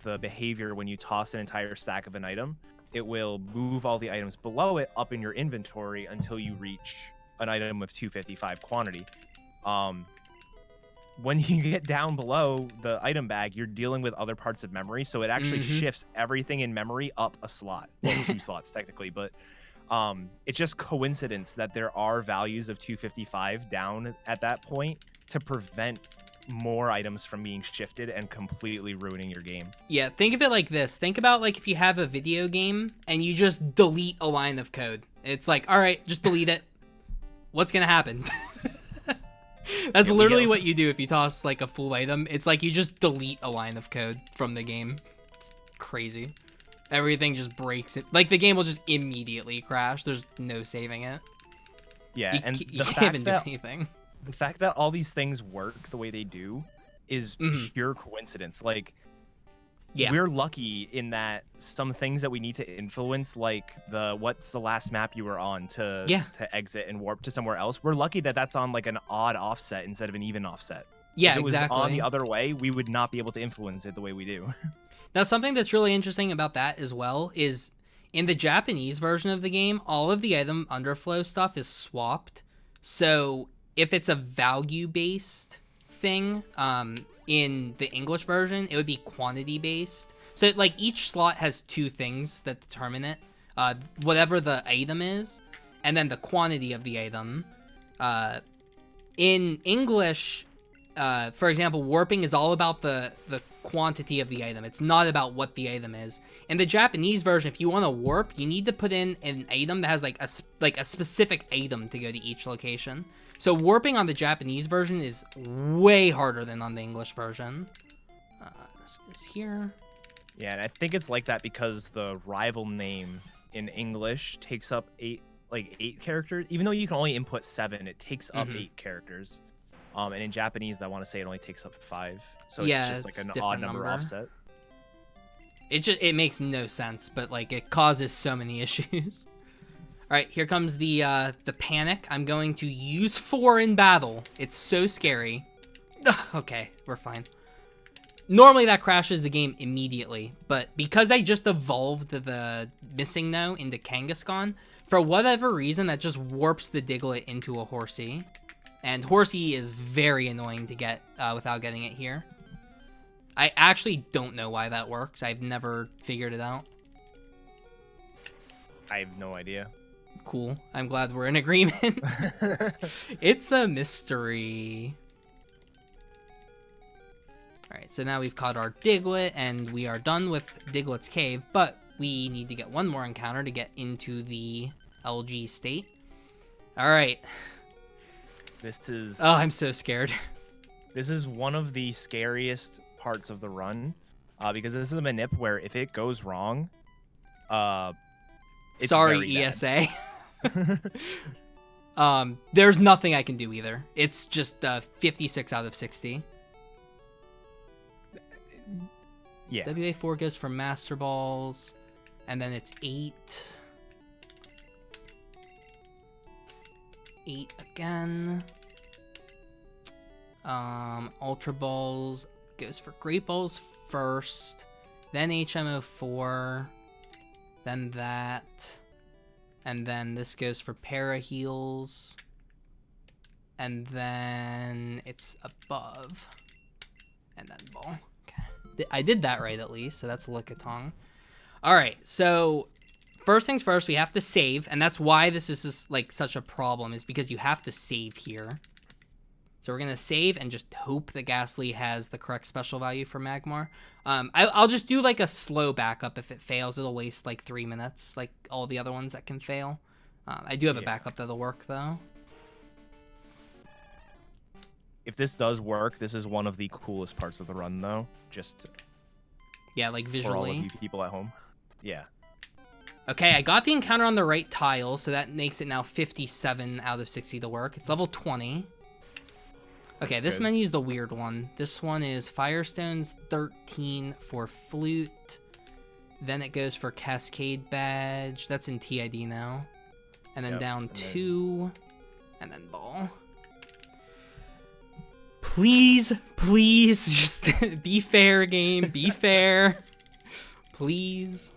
the behavior when you toss an entire stack of an item. it will move all the items below it up in your inventory until you reach an item of 255 quantity. When you get down below the item bag, you're dealing with other parts of memory, so it actually shifts everything in memory up a slot. Well, 2 slots technically, but it's just coincidence that there are values of 255 down at that point to prevent more items from being shifted and completely ruining your game. Yeah, think of it like this. Think about like if you have a video game and you just delete a line of code. It's like, all right, just delete it. What's gonna happen? That's literally what you do if you toss like a full item. It's like you just delete a line of code from the game. It's crazy. Everything just breaks it. Like the game will just immediately crash. There's no saving it. Yeah, and you can't even do anything. The fact that all these things work the way they do is pure coincidence. Like, we're lucky in that some things that we need to influence, like what's the last map you were on to exit and warp to somewhere else. We're lucky that that's on like an odd offset instead of an even offset. Yeah, if it was exactly. on the other way, we would not be able to influence it the way we do. Now, something that's really interesting about that as well is in the Japanese version of the game, all of the item underflow stuff is swapped. So if it's a value-based thing, in the English version, it would be quantity-based. So, like, each slot has 2 things that determine it. Whatever the item is, and then the quantity of the item. In English, for example, warping is all about the quantity of the item. It's not about what the item is. In the Japanese version, if you want to warp, you need to put in an item that has, like a specific item to go to each location. So warping on the Japanese version is way harder than on the English version. This goes here. Yeah, and I think it's like that because the rival name in English takes up 8 characters. Even though you can only input 7, it takes up 8 characters. And in Japanese, I want to say it only takes up 5. So it's just like an odd number offset. It makes no sense, but like it causes so many issues. All right, here comes the panic. I'm going to use 4 in battle. It's so scary. Okay, we're fine. Normally that crashes the game immediately, but because I just evolved the MissingNo into Kangaskhan, for whatever reason that just warps the Diglett into a Horsey. And Horsey is very annoying to get without getting it here. I actually don't know why that works. I've never figured it out. I have no idea. Cool. I'm glad we're in agreement. It's a mystery. Alright, so now we've caught our Diglett, and we are done with Diglett's cave, but we need to get one more encounter to get into the LG state. Alright. This is... Oh, I'm so scared. This is one of the scariest parts of the run, because this is a manip where if it goes wrong, it's sorry, ESA. There's nothing I can do either. It's just 56 out of 60. Yeah. WA4 goes for Master Balls, and then it's 8. 8 again. Ultra Balls goes for Great Balls first, then HMO4, then that, and then this goes for Para Heals, and then it's above, and then Ball. Okay, I did that right at least, so that's Lickitung. All right, so first things first, we have to save, and that's why this is just, like such a problem, is because you have to save here. So we're going to save and just hope that Gastly has the correct special value for Magmar. I'll just do like a slow backup. If it fails, it'll waste like 3 minutes, like all the other ones that can fail. I do have a backup that'll work, though. If this does work, this is one of the coolest parts of the run, though. Just yeah, like visually. For all of you people at home. Yeah. Okay, I got the encounter on the right tile, so that makes it now 57 out of 60 to work. It's level 20. Okay, this menu's the weird one. This one is Firestone's 13 for Flute. Then it goes for Cascade Badge. That's in TID now. And then down 2. And then Ball. Please, please, just be fair, game. Be fair. Please.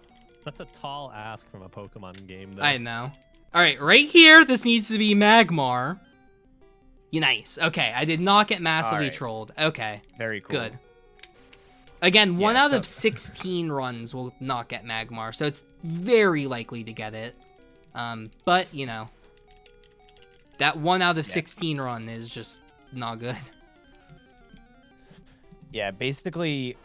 That's a tall ask from a Pokemon game, though. I know. All right here, this needs to be Magmar. Nice. Okay, I did not get massively Alright. trolled. Okay, Very cool. good. Again, one Yeah, out of so- 16 runs will not get Magmar, so it's very likely to get it. But, that 1 out of 16 run is just not good. Yeah, basically,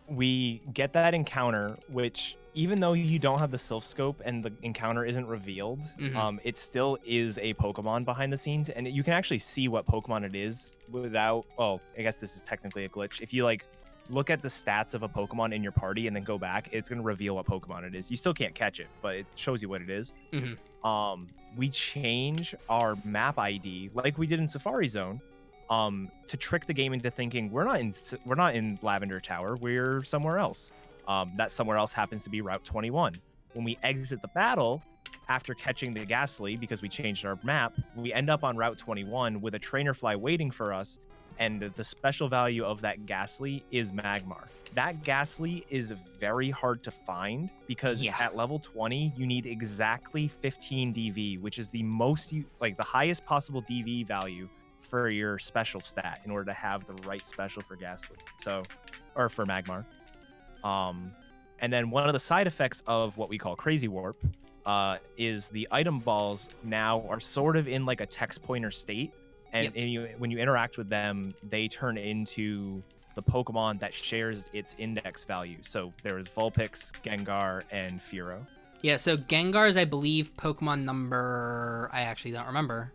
we get that encounter, which even though you don't have the Sylph Scope and the encounter isn't revealed, Mhm. it still is a Pokemon behind the scenes, and you can actually see what Pokemon it is without. Oh, I guess this is technically a glitch. If you look at the stats of a Pokemon in your party and then go back, it's gonna reveal what Pokemon it is. You still can't catch it, but it shows you what it is. Mhm. We change our map ID like we did in Safari Zone. To trick the game into thinking we're not in Lavender Tower, we're somewhere else. That somewhere else happens to be Route 21. When we exit the battle, after catching the Gastly, because we changed our map, we end up on Route 21 with a trainer fly waiting for us, and the special value of that Gastly is Magmar. That Gastly is very hard to find because at level 20, you need exactly 15 DV, which is the highest possible DV value for your special stat in order to have the right special for Gastly. Or for Magmar. And then one of the side effects of what we call Crazy Warp is the item balls now are sort of in like a text pointer state. And when you interact with them, they turn into the Pokemon that shares its index value. So there is Vulpix, Gengar, and Fearow. Yeah, so Gengar is, I believe, Pokemon number... I actually don't remember.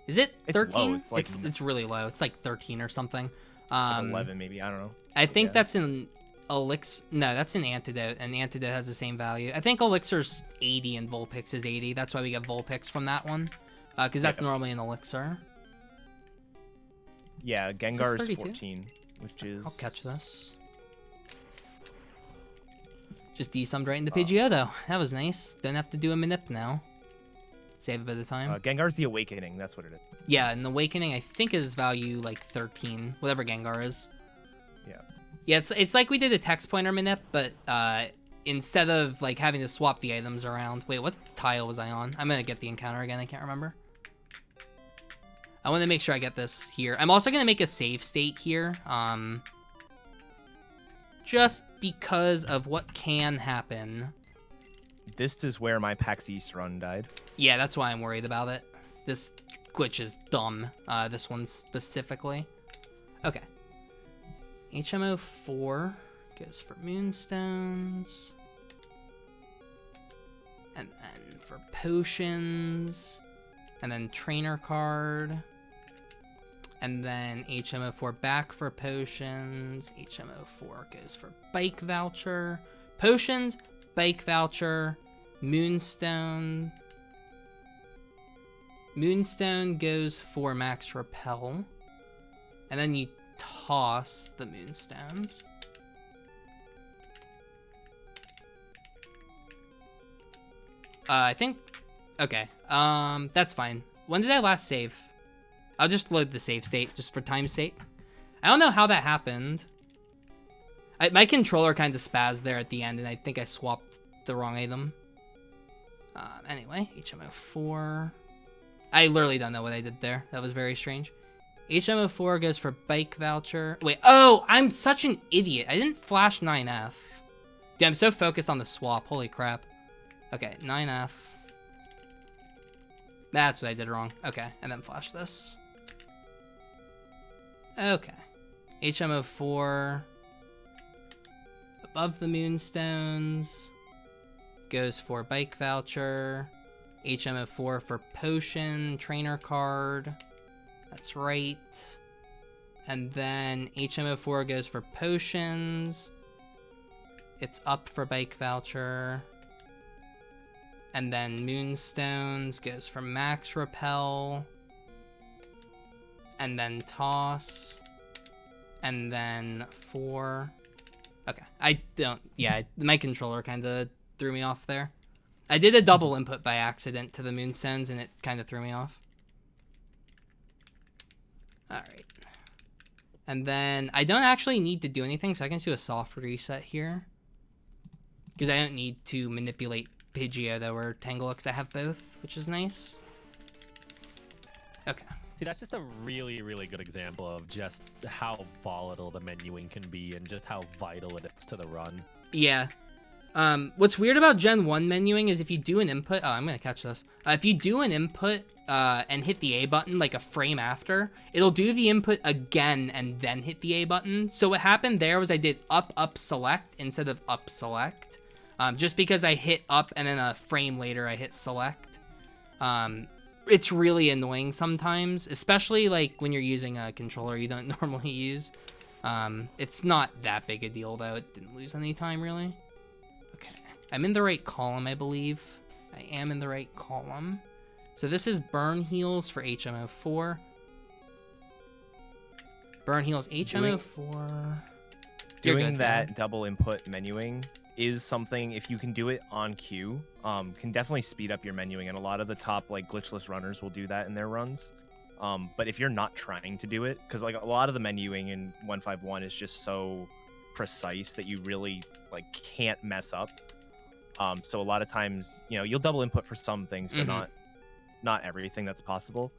Is it 13? It's low. It's really low. It's like 13 or something. 11 maybe, I don't know. I think that's in Elixir. No, that's in Antidote, and Antidote has the same value. I think Elixir's 80 and Vulpix is 80. That's why we get Vulpix from that one, because that's normally an Elixir. Yeah, This Gengar is 32? 14, which is... I'll catch this. Just desummed right into Pidgeotto. That was nice. Don't have to do a Manip now. Save a bit of time. Gengar's the Awakening, that's what it is. Yeah, and Awakening I think is value like 13, whatever Gengar is. Yeah. Yeah, it's like we did a text pointer Manip, but instead of like having to swap the items around. Wait, what tile was I on? I'm gonna get the encounter again, I can't remember. I want to make sure I get this here. I'm also gonna make a save state here. Just because of what can happen. This is where my PAX East run died. Yeah, that's why I'm worried about it. This glitch is dumb. This one specifically. Okay. HMO 4 goes for Moonstones. And then for potions. And then trainer card. And then HMO 4 back for potions. HMO 4 goes for bike voucher. Potions, bike voucher, Moonstone. Moonstone goes for max repel. And then you toss the Moonstones. I think... Okay. That's fine. When did I last save? I'll just load the save state, just for time's sake. I don't know how that happened. My controller kind of spazzed there at the end, and I think I swapped the wrong item. Anyway, HMO 4. I literally don't know what I did there. That was very strange. HMO 4 goes for bike voucher. Wait, oh, I'm such an idiot. I didn't flash 9F. Dude, I'm so focused on the swap. Holy crap. Okay, 9F. That's what I did wrong. Okay, and then flash this. Okay. HMO 4. Above the Moonstones. Goes for bike voucher. HMO 4 for potion, trainer card. That's right. And then HMO 4 goes for potions. It's up for bike voucher. And then Moonstones goes for max repel. And then toss. And then 4. Okay. My controller kind of threw me off there. I did a double input by accident to the Moonstones, and it kind of threw me off. Alright. And then I don't actually need to do anything, so I can do a soft reset here. because I don't need to manipulate Pidgeotto or Tangela, I have both, which is nice. Okay. See, that's just a really, really good example of just how volatile the menuing can be and just how vital it is to the run. Yeah. What's weird about Gen 1 menuing is if you do an input... Oh, I'm going to catch this. If you do an input and hit the A button like a frame after, it'll do the input again and then hit the A button. So what happened there was I did up, select instead of up, select. Just because I hit up and then a frame later I hit select. It's really annoying sometimes, especially like when you're using a controller you don't normally use. It's not that big a deal though. It didn't lose any time really. Okay, I'm in the right column, I believe. I am in the right column. So this is Burn Heals for HMO4. Burn Heals HMO4. Doing that double input menuing is something, if you can do it on cue, can definitely speed up your menuing, and a lot of the top like glitchless runners will do that in their runs. But if you're not trying to do it, because like a lot of the menuing in 151 is just so precise that you really like can't mess up. So a lot of times, you know, you'll double input for some things, but not everything that's possible.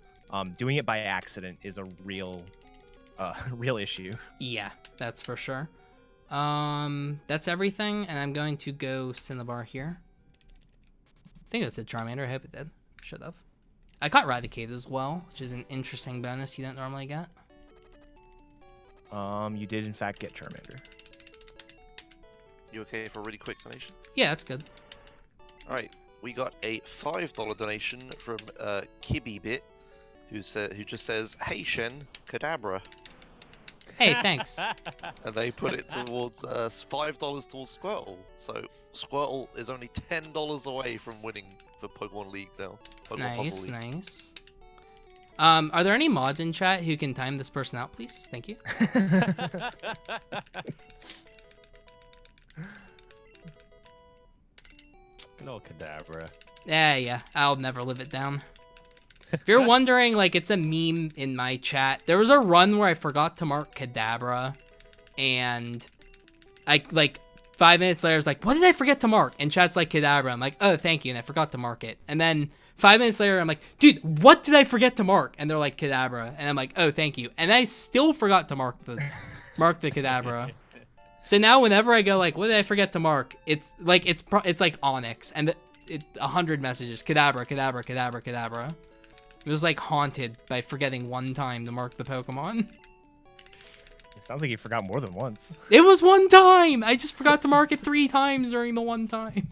Doing it by accident is a real issue. Yeah, that's for sure. That's everything, and I'm going to go Cinnabar here. I think that's a Charmander. I hope it did. Should have. I caught Raticate as well, which is an interesting bonus you don't normally get. You did in fact get Charmander. You okay for a really quick donation? Yeah, that's good. Alright, we got a $5 donation from Kibbybit, who just says, "Hey Shen, Kadabra." Hey, thanks. And they put it towards $5 towards Squirtle. So Squirtle is only $10 away from winning the Pokemon League now. Pokemon Puzzle League. Nice. Are there any mods in chat who can time this person out, please? Thank you. No Kadabra. Yeah, I'll never live it down. If you're wondering, like, it's a meme in my chat. There was a run where I forgot to mark Kadabra, and I, like, 5 minutes later, I was like, what did I forget to mark? And chat's like, Kadabra. I'm like, oh, thank you, and I forgot to mark it. And then 5 minutes later, I'm like, dude, what did I forget to mark? And they're like, Kadabra. And I'm like, oh, thank you. And I still forgot to mark the Kadabra. So now whenever I go, like, what did I forget to mark? It's like, it's like Onyx, and 100 messages, Kadabra, Kadabra, Kadabra, Kadabra. It was like haunted by forgetting one time to mark the Pokemon. It sounds like you forgot more than once. It was one time! I just forgot to mark it 3 times during the one time.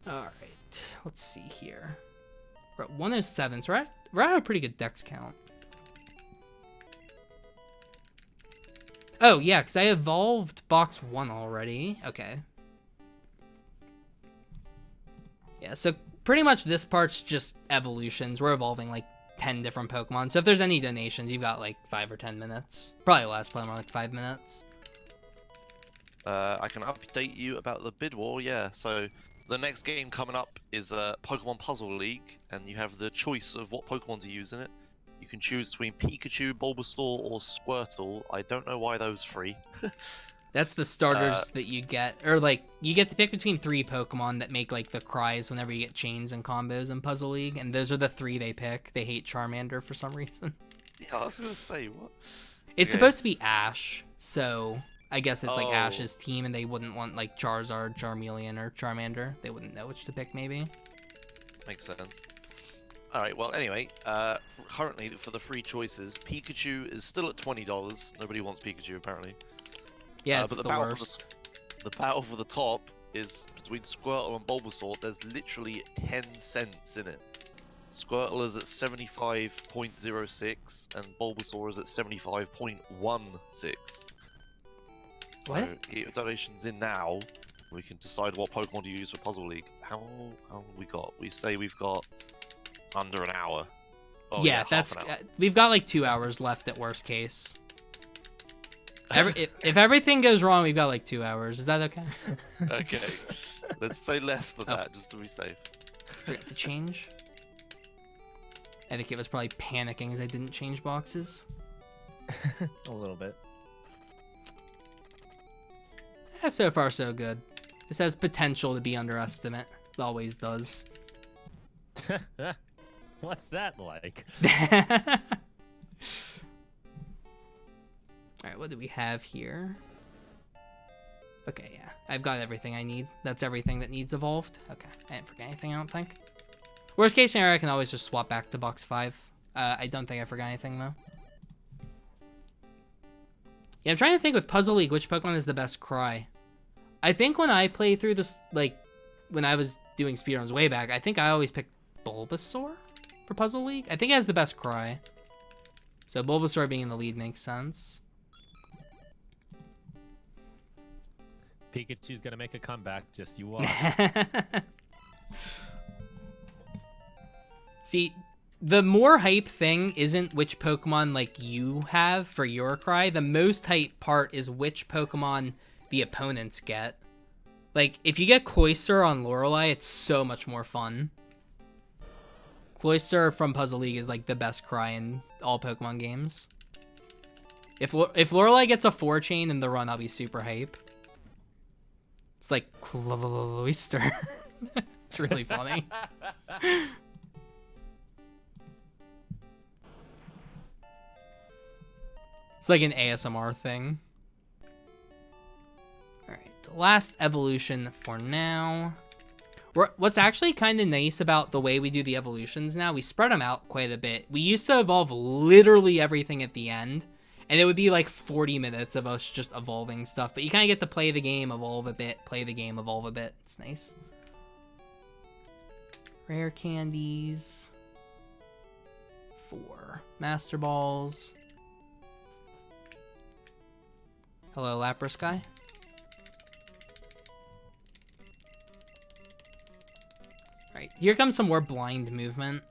Alright, let's see here. We're at 107, so we're at a pretty good dex count. Oh, yeah, because I evolved box 1 already. Okay. Yeah, so pretty much this part's just evolutions. We're evolving like 10 different Pokemon. So if there's any donations, you've got like 5 or 10 minutes. Probably last play more like 5 minutes. I can update you about the bid war, yeah. So the next game coming up is Pokemon Puzzle League, and you have the choice of what Pokemon to use in it. You can choose between Pikachu, Bulbasaur, or Squirtle. I don't know why those 3. That's the starters that you get. Or, like, you get to pick between 3 Pokemon that make, like, the cries whenever you get chains and combos in Puzzle League. And those are the 3 they pick. They hate Charmander for some reason. Yeah, I was going to say, what? It's supposed to be Ash, so I guess it's, like, Oh. Ash's team, and they wouldn't want, like, Charizard, Charmeleon, or Charmander. They wouldn't know which to pick, maybe. Makes sense. Alright, well, anyway, currently, for the free choices, Pikachu is still at $20. Nobody wants Pikachu, apparently. Yeah, it's but the worst. The battle for the top is between Squirtle and Bulbasaur. There's literally 10 cents in it. Squirtle is at 75.06 and Bulbasaur is at 75.16. So What? get your donations in now. We can decide what Pokemon to use for Puzzle League. How have we got? We say we've got under an hour. Oh, yeah, half an hour. we've got like 2 hours left at worst case. If everything goes wrong, we've got like 2 hours. Is that okay? Okay. Let's say less than that, just to be safe. Forgot to change. I think it was probably panicking as I didn't change boxes. A little bit. So far, so good. This has potential to be underestimate. It always does. What's that like? Alright, what do we have here? Okay, yeah. I've got everything I need. That's everything that needs evolved. Okay, I didn't forget anything, I don't think. Worst case scenario, I can always just swap back to box 5. I don't think I forgot anything, though. Yeah, I'm trying to think with Puzzle League, which Pokemon is the best Cry. I think when I play through this, like, when I was doing speedruns way back, I think I always picked Bulbasaur for Puzzle League. I think it has the best Cry. So Bulbasaur being in the lead makes sense. Pikachu's gonna make a comeback, just you watch. See, the more hype thing isn't which Pokemon like you have for your Cry. The most hype part is which Pokemon the opponents get. Like, if you get Cloyster on Lorelei, it's so much more fun. Cloyster from Puzzle League is like the best Cry in all Pokemon games. If Lorelei gets a 4-chain in the run, I'll be super hype. It's like Cloyster. It's really funny. It's like an ASMR thing. Alright, last evolution for now. What's actually kind of nice about the way we do the evolutions now, we spread them out quite a bit. We used to evolve literally everything at the end, and it would be like 40 minutes of us just evolving stuff. But you kind of get to play the game, evolve a bit, play the game, evolve a bit. It's nice. Rare candies. 4 Master Balls. Hello, Lapras guy. Alright, here comes some more blind movement.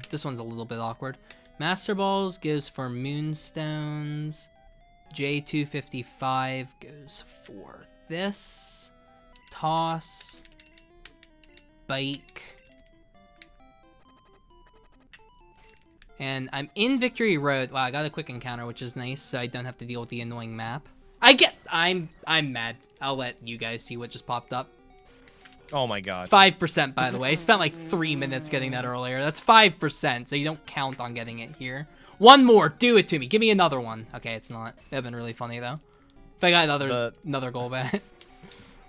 This one's a little bit awkward. Master Balls goes for Moonstones. J255 goes for this. Toss. Bike. And I'm in Victory Road. Wow, I got a quick encounter, which is nice, so I don't have to deal with the annoying map. I'm mad. I'll let you guys see what just popped up. Oh my god. 5%, by the way. I spent like 3 minutes getting that earlier. That's 5%, so you don't count on getting it here. One more. Do it to me. Give me another one. Okay, it's not. That would have been really funny, though. If I got another goal bat.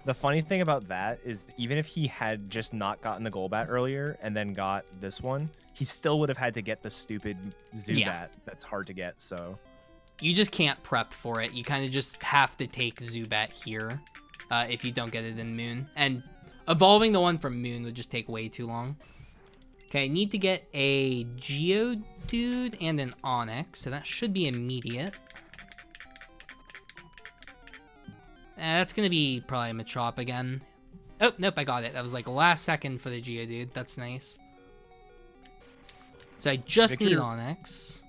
The funny thing about that is even if he had just not gotten the Golbat earlier and then got this one, he still would have had to get the stupid Zubat that's hard to get, so... You just can't prep for it. You kind of just have to take Zubat here if you don't get it in Moon. And evolving the one from Moon would just take way too long. Okay, I need to get a Geodude and an Onix, so that should be immediate. That's going to be probably a Machop again. Oh, nope, I got it. That was like last second for the Geodude. That's nice. So I just need Onix.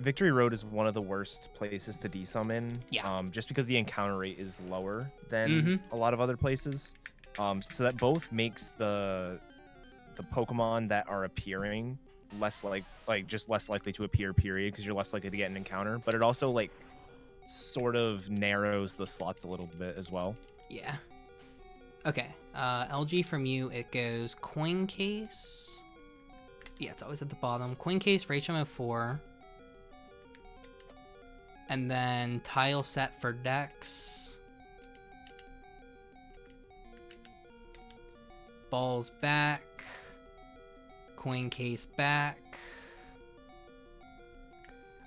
Victory Road is one of the worst places to desum in. Yeah. Just because the encounter rate is lower than a lot of other places. So that both makes the Pokemon that are appearing less just less likely to appear, period, because you're less likely to get an encounter. But it also like sort of narrows the slots a little bit as well. Yeah. Okay. LG from you, it goes Coin Case. Yeah, it's always at the bottom. Coin Case for HMO4. And then Tile Set for Dex. Balls back. Coin Case back.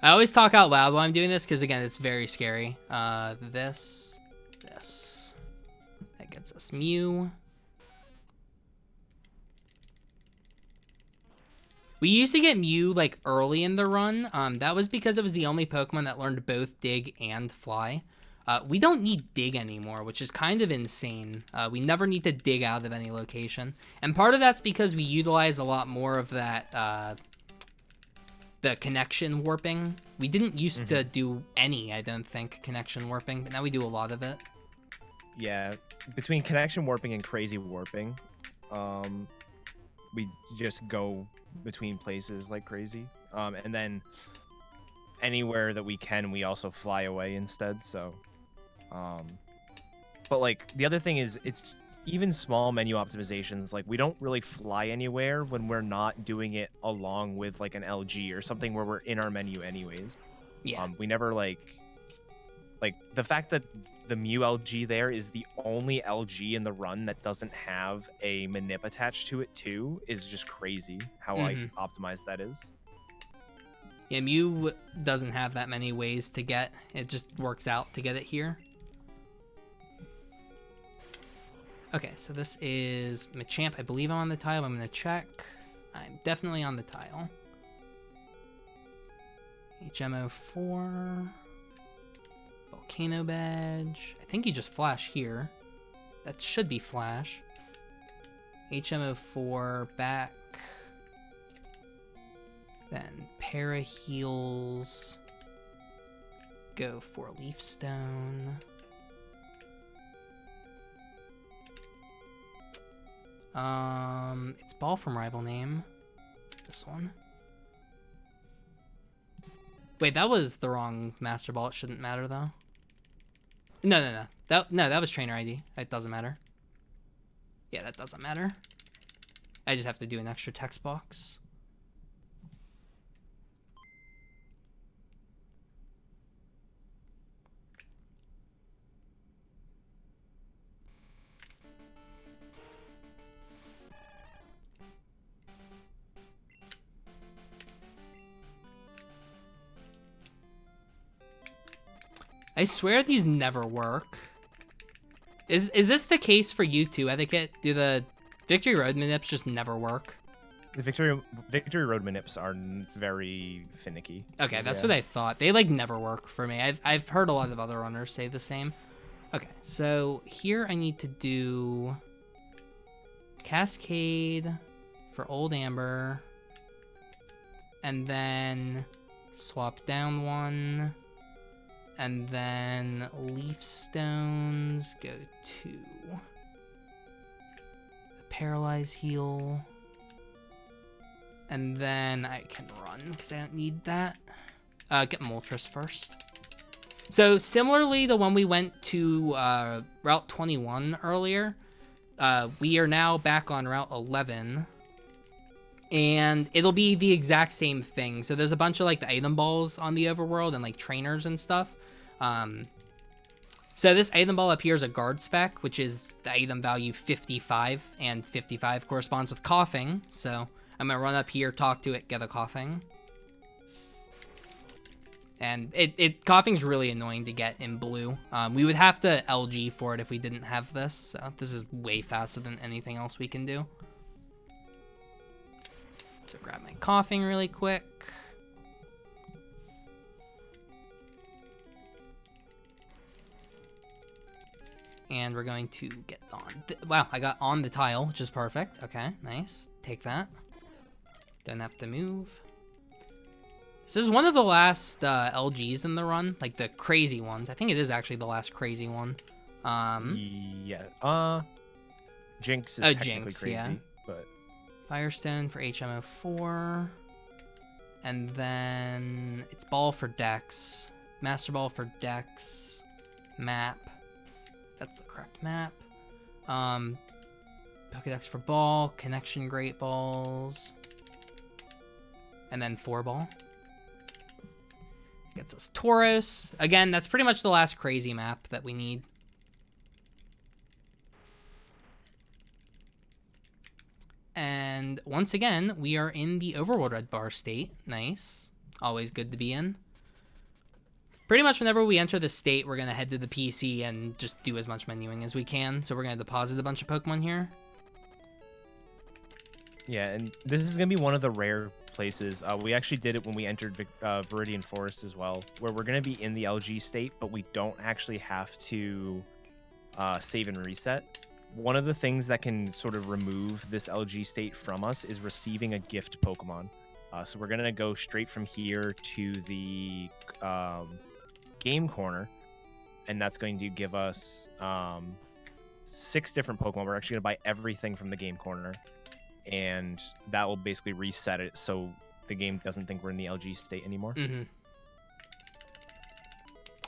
I always talk out loud while I'm doing this because, again, it's very scary. This. That gets us Mew. We used to get Mew, like, early in the run. That was because it was the only Pokemon that learned both Dig and Fly. We don't need Dig anymore, which is kind of insane. We never need to dig out of any location. And part of that's because we utilize a lot more of that, the connection warping. We didn't used to do any, I don't think, connection warping, but now we do a lot of it. Yeah, between connection warping and crazy warping, we just go between places like crazy. And then anywhere that we can, we also fly away instead, so But like the other thing is, it's even small menu optimizations. Like we don't really fly anywhere when we're not doing it along with like an LG or something where we're in our menu anyways. Yeah. We never like the fact that the Mew LG there is the only LG in the run that doesn't have a manip attached to it too is just crazy how like optimized that is. Yeah, Mew doesn't have that many ways to get. It just works out to get it here. Okay, so this is Machamp. I believe I'm on the tile. I'm going to check. I'm definitely on the tile. HMO4. Volcano Badge. I think you just flash here. That should be flash. HMO4 back. Then Para heals. Go for Leaf Stone. It's Ball from Rival Name. This one. Wait, that was the wrong Master Ball. It shouldn't matter though. No. That was Trainer ID. It doesn't matter. Yeah, that doesn't matter. I just have to do an extra text box. I swear these never work. Is this the case for you too, Etiquette? Do the Victory Road manips just never work? The Victory Road manips are very finicky. Okay, that's what I thought. They like never work for me. I've heard a lot of other runners say the same. Okay, so here I need to do Cascade for Old Amber, and then swap down one. And then Leaf Stones go to the Paralyze Heal. And then I can run because I don't need that. Get Moltres first. So similarly to when we went to Route 21 earlier, we are now back on Route 11. And it'll be the exact same thing. So there's a bunch of like the item balls on the overworld and like trainers and stuff. So this item ball up here is a guard spec, which is the item value 55, and 55 corresponds with coughing. So I'm gonna run up here, talk to it, get a coughing. And coughing's really annoying to get in blue. We would have to LG for it if we didn't have this. So this is way faster than anything else we can do. So grab my coughing really quick. And we're going to get on. Wow, I got on the tile, which is perfect. Okay, nice. Take that. Don't have to move. This is one of the last LGs in the run, like the crazy ones. I think it is actually the last crazy one. Yeah. Jinx is technically Jinx, crazy, yeah. but Firestone for HMO4. And then it's Ball for Dex. Master Ball for Dex. Map. That's the correct map. Pokedex for Ball. Connection Great Balls. And then 4-Ball. Gets us Tauros. Again, that's pretty much the last crazy map that we need. And once again, we are in the Overworld Red Bar state. Nice. Always good to be in. Pretty much whenever we enter the state, we're going to head to the PC and just do as much menuing as we can. So we're going to deposit a bunch of Pokemon here. yeah, and this is going to be one of the rare places. We actually did it when we entered Viridian Forest as well, where we're going to be in the LG state, but we don't actually have to save and reset. One of the things that can sort of remove this LG state from us is receiving a gift Pokemon. So we're going to go straight from here to the game corner, and that's going to give us 6 different Pokemon. We're actually going to buy everything from the game corner, and that will basically reset it so the game doesn't think we're in the LG state anymore.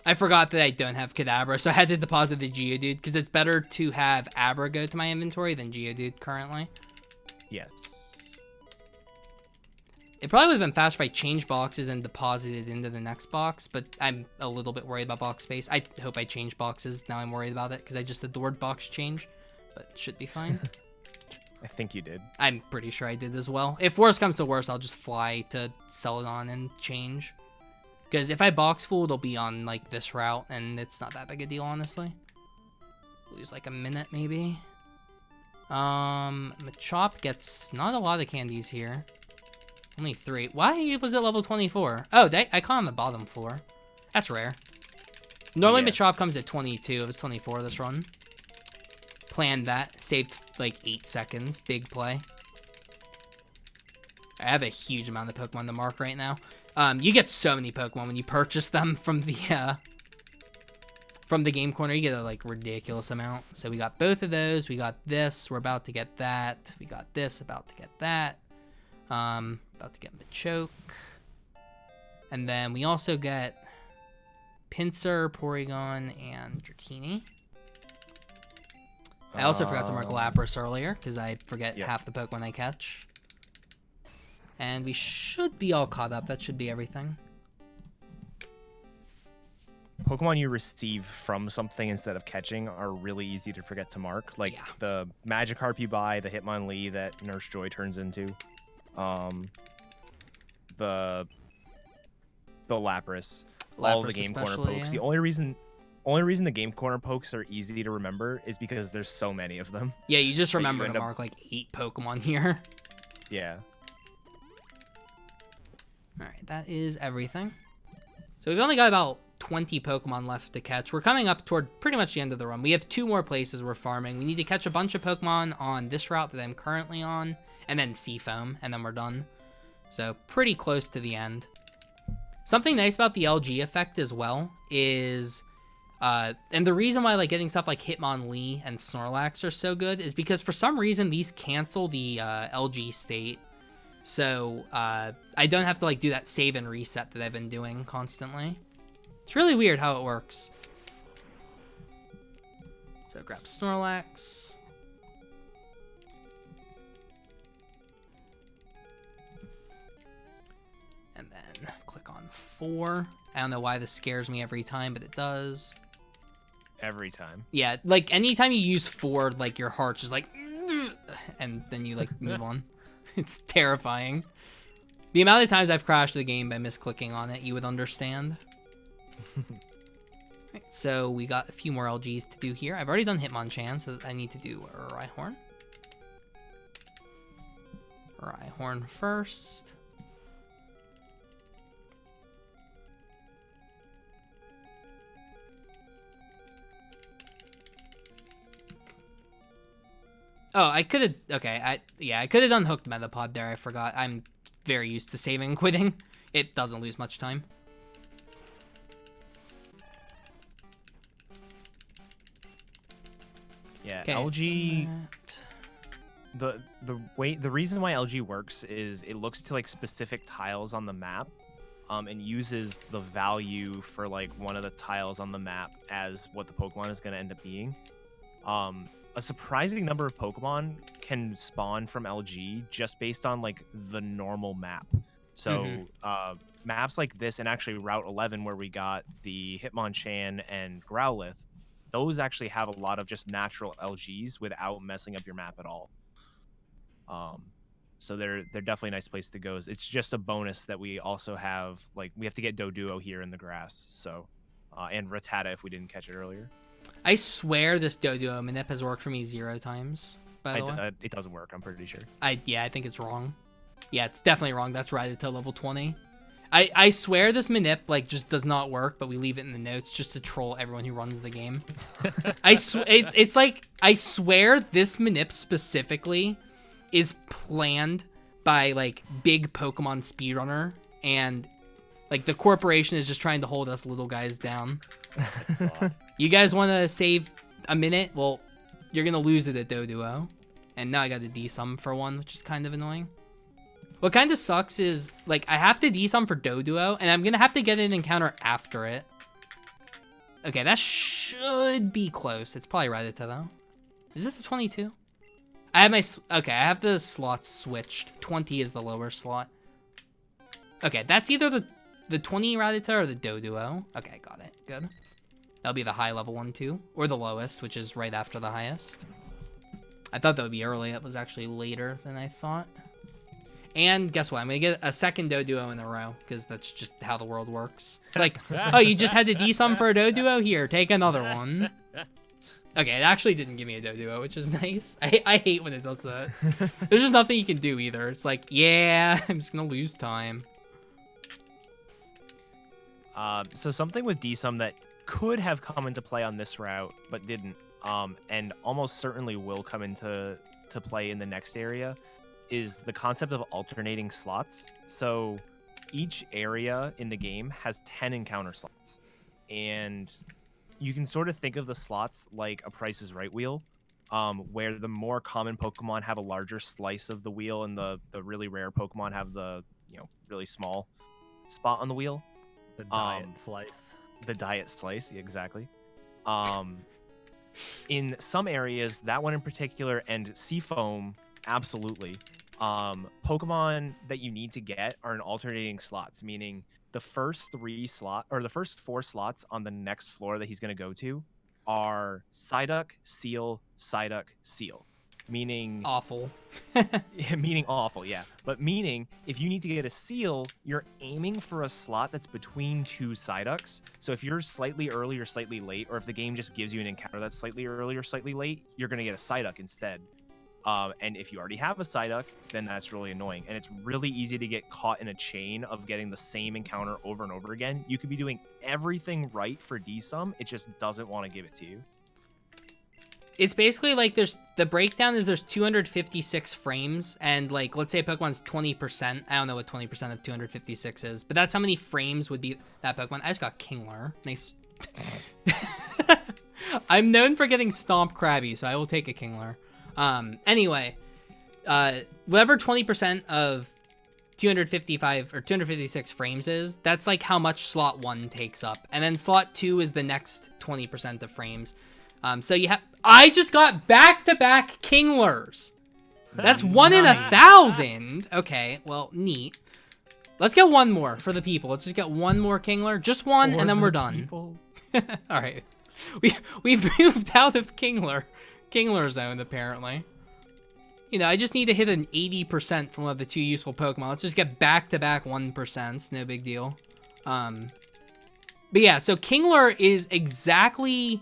I forgot that I don't have Kadabra, so I had to deposit the Geodude, because it's better to have Abra go to my inventory than Geodude currently. Yes. It probably would have been faster if I changed boxes and deposited into the next box, but I'm a little bit worried about box space. I hope I changed boxes. Now I'm worried about it, because I just adored box change, but it should be fine. I think you did. I'm pretty sure I did as well. If worse comes to worse, I'll just fly to Celadon and change. Because if I box full, it'll be on, like, this route, and it's not that big a deal, honestly. Lose, like, a minute, maybe. Machop gets not a lot of candies here. Only 3. Why was it level 24? Oh, I caught on the bottom floor. That's rare. Normally, Yeah. Machop comes at 22. It was 24 this run. Planned that. Saved, like, 8 seconds. Big play. I have a huge amount of Pokemon to mark right now. You get so many Pokemon when you purchase them from the game corner. You get a like ridiculous amount. So we got both of those. We got this. We're about to get that. We got this. About to get that. About to get Machoke. And then we also get Pinsir, Porygon, and Dratini. I also forgot to mark Lapras earlier because I forget half the Pokemon I catch. And we should be all caught up. That should be everything. Pokemon you receive from something instead of catching are really easy to forget to mark. Like the Magikarp you buy, the Hitmonlee that Nurse Joy turns into, the Lapras, all the Game Corner pokes. The only reason the Game Corner pokes are easy to remember is because there's so many of them. Yeah, you just remember to mark like 8 Pokemon here. Yeah. Alright, that is everything. So we've only got about 20 Pokemon left to catch. We're coming up toward pretty much the end of the run. We have 2 more places we're farming. We need to catch a bunch of Pokemon on this route that I'm currently on, and then Seafoam, and then we're done. So pretty close to the end. Something nice about the LG effect as well is, and the reason why like getting stuff like Hitmonlee and Snorlax are so good is because for some reason these cancel the LG state. So I don't have to like do that save and reset that I've been doing constantly. It's really weird how it works. So grab Snorlax. And then click on 4. I don't know why this scares me every time, but it does. Every time. Yeah, like anytime you use 4, like your heart's just like, and then you like move on. It's terrifying. The amount of times I've crashed the game by misclicking on it, you would understand. Right, so we got a few more LGs to do here. I've already done Hitmonchan, so I need to do Rhyhorn. Rhyhorn first. Oh, I could have. Okay, I could have done Hooked Metapod there. I forgot. I'm very used to saving and quitting. It doesn't lose much time. Yeah, Okay, LG. The reason why LG works is it looks to like specific tiles on the map, and uses the value for like one of the tiles on the map as what the Pokemon is going to end up being. A surprising number of Pokemon can spawn from LG just based on like the normal map. So maps like this, and actually Route 11 where we got the Hitmonchan and Growlithe, those actually have a lot of just natural LGs without messing up your map at all. So they're definitely a nice place to go. It's just a bonus that we also have, like we have to get Doduo here in the grass. So and Rattata if we didn't catch it earlier. I swear this Doduo Manip has worked for me 0 times, by the way. It doesn't work, I'm pretty sure. I think it's wrong. Yeah, it's definitely wrong. That's right until level 20. I swear this Manip like just does not work, but we leave it in the notes just to troll everyone who runs the game. It's like I swear this Manip specifically is planned by like big Pokemon speedrunner, and like the corporation is just trying to hold us little guys down. You guys want to save a minute? Well, you're gonna lose it at Doduo, and now I got to desum for 1, which is kind of annoying. What kind of sucks is like I have to desum for Doduo, and I'm gonna have to get an encounter after it. Okay, that should be close. It's probably Rattata though. Is it the 22? I have my okay. I have the slots switched. 20 is the lower slot. Okay, that's either the 20 Rattata or the Doduo. Okay, got it. Good. That'll be the high level one too, or the lowest, which is right after the highest. I thought that would be early. That was actually later than I thought. And guess what? I'm gonna get a second Doduo in a row because that's just how the world works. It's like, oh, you just had to desum for a Doduo? Here, take another one. Okay, it actually didn't give me a Doduo, which is nice. I hate when it does that. There's just nothing you can do either. It's like, yeah, I'm just gonna lose time. So something with desum that could have come into play on this route, but didn't, and almost certainly will come into play in the next area, is the concept of alternating slots. So each area in the game has 10 encounter slots, and you can sort of think of the slots like a Price is Right wheel, where the more common Pokemon have a larger slice of the wheel, and the really rare Pokemon have the really small spot on the wheel. The diet slice. The diet slice, exactly. In some areas, that one in particular, and Seafoam, absolutely. Pokemon that you need to get are in alternating slots, meaning the first 4 slots on the next floor that he's going to go to are Psyduck, Seal, Psyduck, Seal. Meaning awful. Meaning awful, yeah. But meaning, if you need to get a Seal, you're aiming for a slot that's between 2 Psyducks. So if you're slightly early or slightly late, or if the game just gives you an encounter that's slightly early or slightly late, you're going to get a Psyduck instead. And if you already have a Psyduck, then that's really annoying. And it's really easy to get caught in a chain of getting the same encounter over and over again. You could be doing everything right for desum, it just doesn't want to give it to you. It's basically like the breakdown is there's 256 frames, and like let's say Pokemon's 20%. I don't know what 20% of 256 is, but that's how many frames would be that Pokemon. I just got Kingler. Nice. I'm known for getting Stomp Krabby, so I will take a Kingler. Anyway, whatever 20% of 255 or 256 frames is, that's like how much slot 1 takes up, and then slot 2 is the next 20% of frames. So you have, I just got back-to-back Kinglers. That's 1 in 1,000. Okay, well, neat. Let's get one more for the people. Let's just get one more Kingler, just one, and then we're done. All right, we've moved out of Kingler zone apparently. I just need to hit an 80% from one of the 2 useful Pokemon. Let's just get back-to-back 1%. No big deal. But yeah, so Kingler is exactly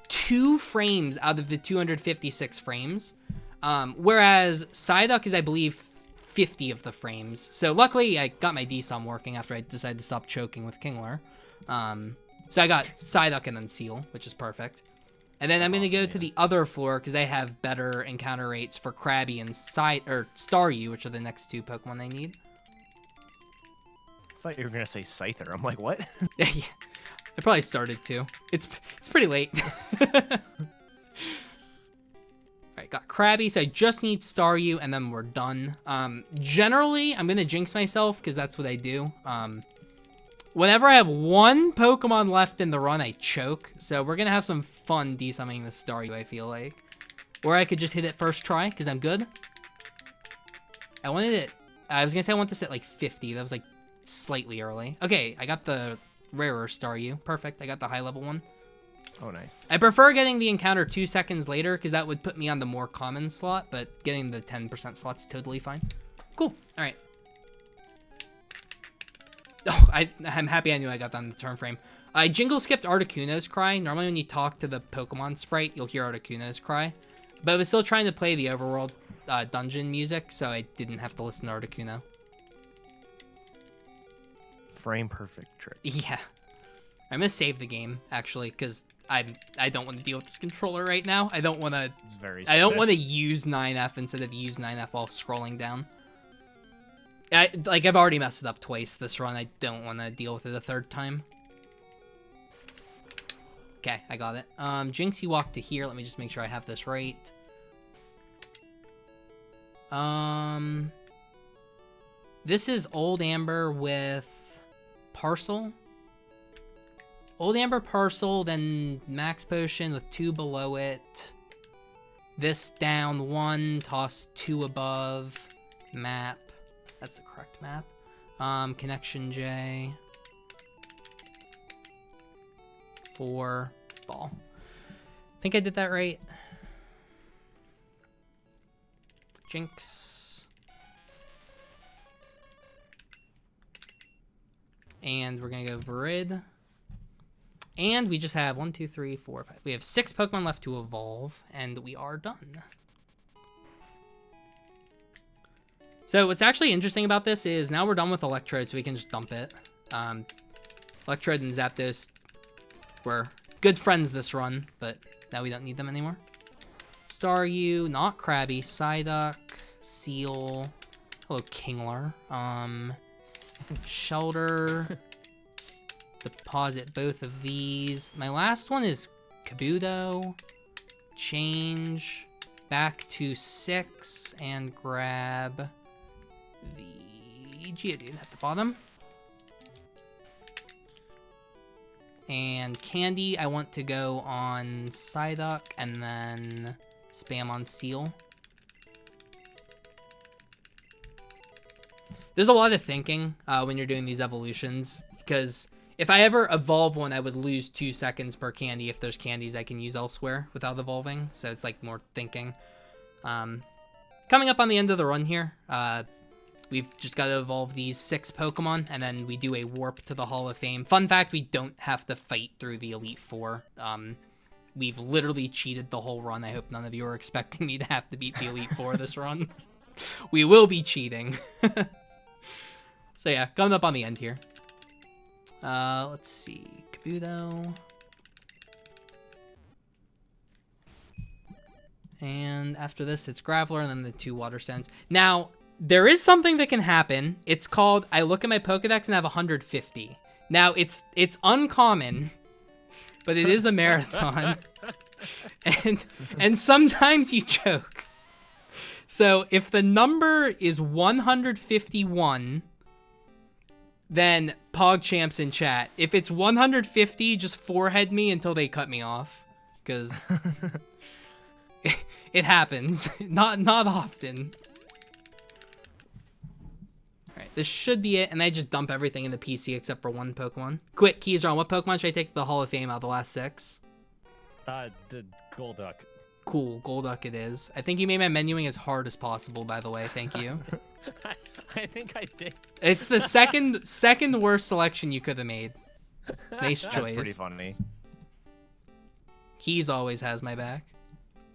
2 frames out of the 256 frames, whereas Psyduck is, I believe, 50 of the frames. So luckily, I got my desum working after I decided to stop choking with Kingler. So I got Psyduck and then Seal, which is perfect. And then I'm going to go to the other floor because they have better encounter rates for Krabby and Staryu, which are the next 2 Pokemon they need. I thought you were going to say Scyther. I'm like, what? Yeah. I probably started to. It's pretty late. Alright, got Krabby, so I just need Staryu, and then we're done. Generally, I'm gonna jinx myself, because that's what I do. Whenever I have 1 Pokemon left in the run, I choke. So we're gonna have some fun desumming the Staryu, I feel like. Or I could just hit it first try, because I'm good. I was gonna say I want this at like 50. That was like slightly early. Okay, I got the rarer Staryu. Perfect. I got the high level one. Oh, nice. I prefer getting the encounter 2 seconds later because that would put me on the more common slot, but getting the 10% slot's totally fine. Cool. All right. Oh, I'm happy I knew I got that on the turn frame. I jingle skipped Articuno's cry. Normally when you talk to the Pokemon sprite, you'll hear Articuno's cry. But I was still trying to play the overworld dungeon music, so I didn't have to listen to Articuno. Frame perfect trick. Yeah. I'm gonna save the game actually because I don't want to deal with this controller right now. I don't want to use 9F instead of use 9F while scrolling down. I've already messed it up twice this run. I don't want to deal with it a 3rd time. Okay, I got it. Jinx, you walk to here. Let me just make sure I have this right. This is Old Amber with Parcel. Old Amber Parcel, then Max Potion with 2 below it. This down 1, toss 2 above. Map. That's the correct map. Connection J. 4. Ball. Think I did that right. Jinx. And we're gonna go Virid. And we just have 1, 2, 3, 4, 5. We have 6 Pokemon left to evolve, and we are done. So what's actually interesting about this is now we're done with Electrode, so we can just dump it. Electrode and Zapdos were good friends this run, but now we don't need them anymore. Staryu, not Krabby, Psyduck, Seal, hello Kingler, Shelter, deposit both of these. My last one is Kabuto, change back to 6, and grab the Geodude at the bottom. And Candy, I want to go on Psyduck and then spam on Seal. There's a lot of thinking when you're doing these evolutions, because if I ever evolve one, I would lose 2 seconds per candy if there's candies I can use elsewhere without evolving, so it's like more thinking. Coming up on the end of the run here, we've just got to evolve these 6 Pokemon, and then we do a warp to the Hall of Fame. Fun fact, we don't have to fight through the Elite Four. We've literally cheated the whole run. I hope none of you are expecting me to have to beat the Elite Four this run. We will be cheating. So yeah, coming up on the end here. Let's see, Kabuto. And after this, it's Graveler, and then the 2 Water Stones. Now, there is something that can happen. It's called, I look at my Pokedex and have 150. Now, it's uncommon, but it is a marathon. and sometimes you choke. So, if the number is 151, then PogChamps in chat. If it's 150, just forehead me until they cut me off. Because it happens. Not often. Alright, this should be it. And I just dump everything in the PC except for 1 Pokemon. Quick, keys are on. What Pokemon should I take to the Hall of Fame out of the last 6? The Golduck. Cool, Golduck it is. I think you made my menuing as hard as possible, by the way. Thank you. I think I did. It's the second worst selection you could have made. Nice choice. That's pretty funny. Keys always has my back.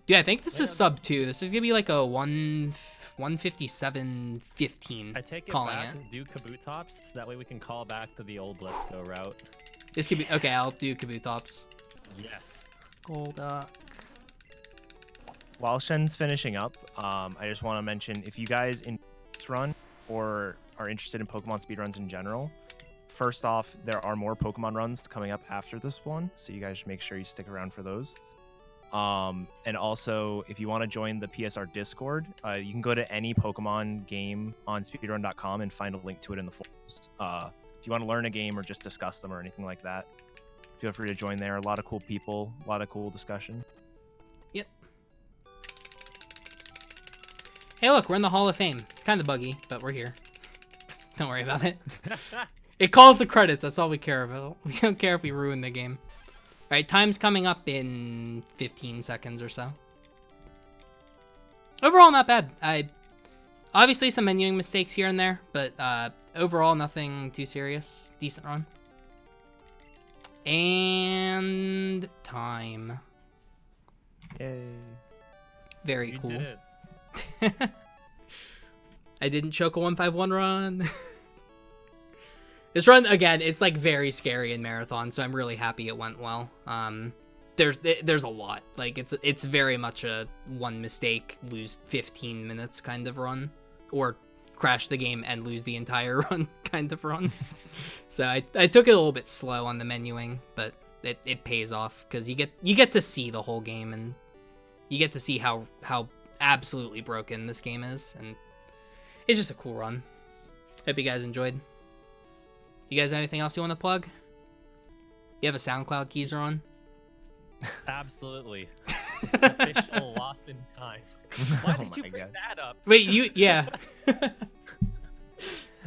Dude, I think this is sub 2. This is gonna be like a 157.15. I take it calling back it. and do Kabutops, so that way we can call back to the old Let's Go route. This could be okay. I'll do Kabutops. Yes. Golduck. While Shen's finishing up, I just want to mention, if you guys in this run or are interested in Pokemon speedruns in general, first off, there are more Pokemon runs coming up after this one, so you guys should make sure you stick around for those. And also, if you want to join the PSR Discord, you can go to any Pokemon game on speedrun.com and find a link to it in the forums. If you want to learn a game or just discuss them or anything like that, feel free to join there. A lot of cool people, a lot of cool discussion. Yep. Hey, look, we're in the Hall of Fame. It's kind of buggy, but we're here. Don't worry about it. It calls the credits. That's all we care about. We don't care if we ruin the game. All right, time's coming up in 15 seconds or so. Overall, not bad. Obviously some menuing mistakes here and there, but overall, nothing too serious. Decent run. And time. Yay. Very You cool. did it. I didn't choke a 151 run. This run, again, it's like very scary in marathon, so I'm really happy it went well. There's a lot. Like it's very much a one mistake, lose 15 minutes kind of run, or crash the game and lose the entire run kind of run. So I took it a little bit slow on the menuing, but it pays off because you get to see the whole game, and you get to see how absolutely broken this game is, and it's just a cool run. Hope you guys enjoyed. You guys have anything else you want to plug? You have a SoundCloud keys on? Absolutely. It's official Lost in Time. Why Oh did you my bring God. that up? Wait, yeah.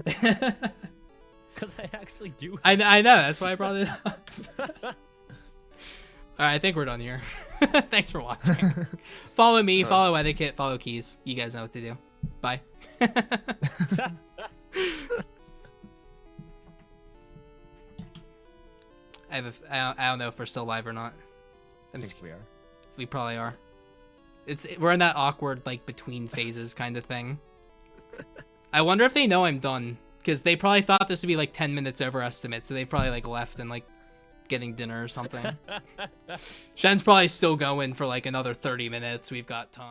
Because I actually do. I know, that's why I brought it up. Alright, I think we're done here. Thanks for watching. Follow me, follow Etiquette, follow Keys. You guys know what to do. Bye. I don't know if we're still live or not. I think we are. We probably are. We're in that awkward like between phases kind of thing. I wonder if they know I'm done, because they probably thought this would be like 10 minutes over estimate, so they probably like left and like getting dinner or something. Shen's probably still going for like another 30 minutes. We've got time.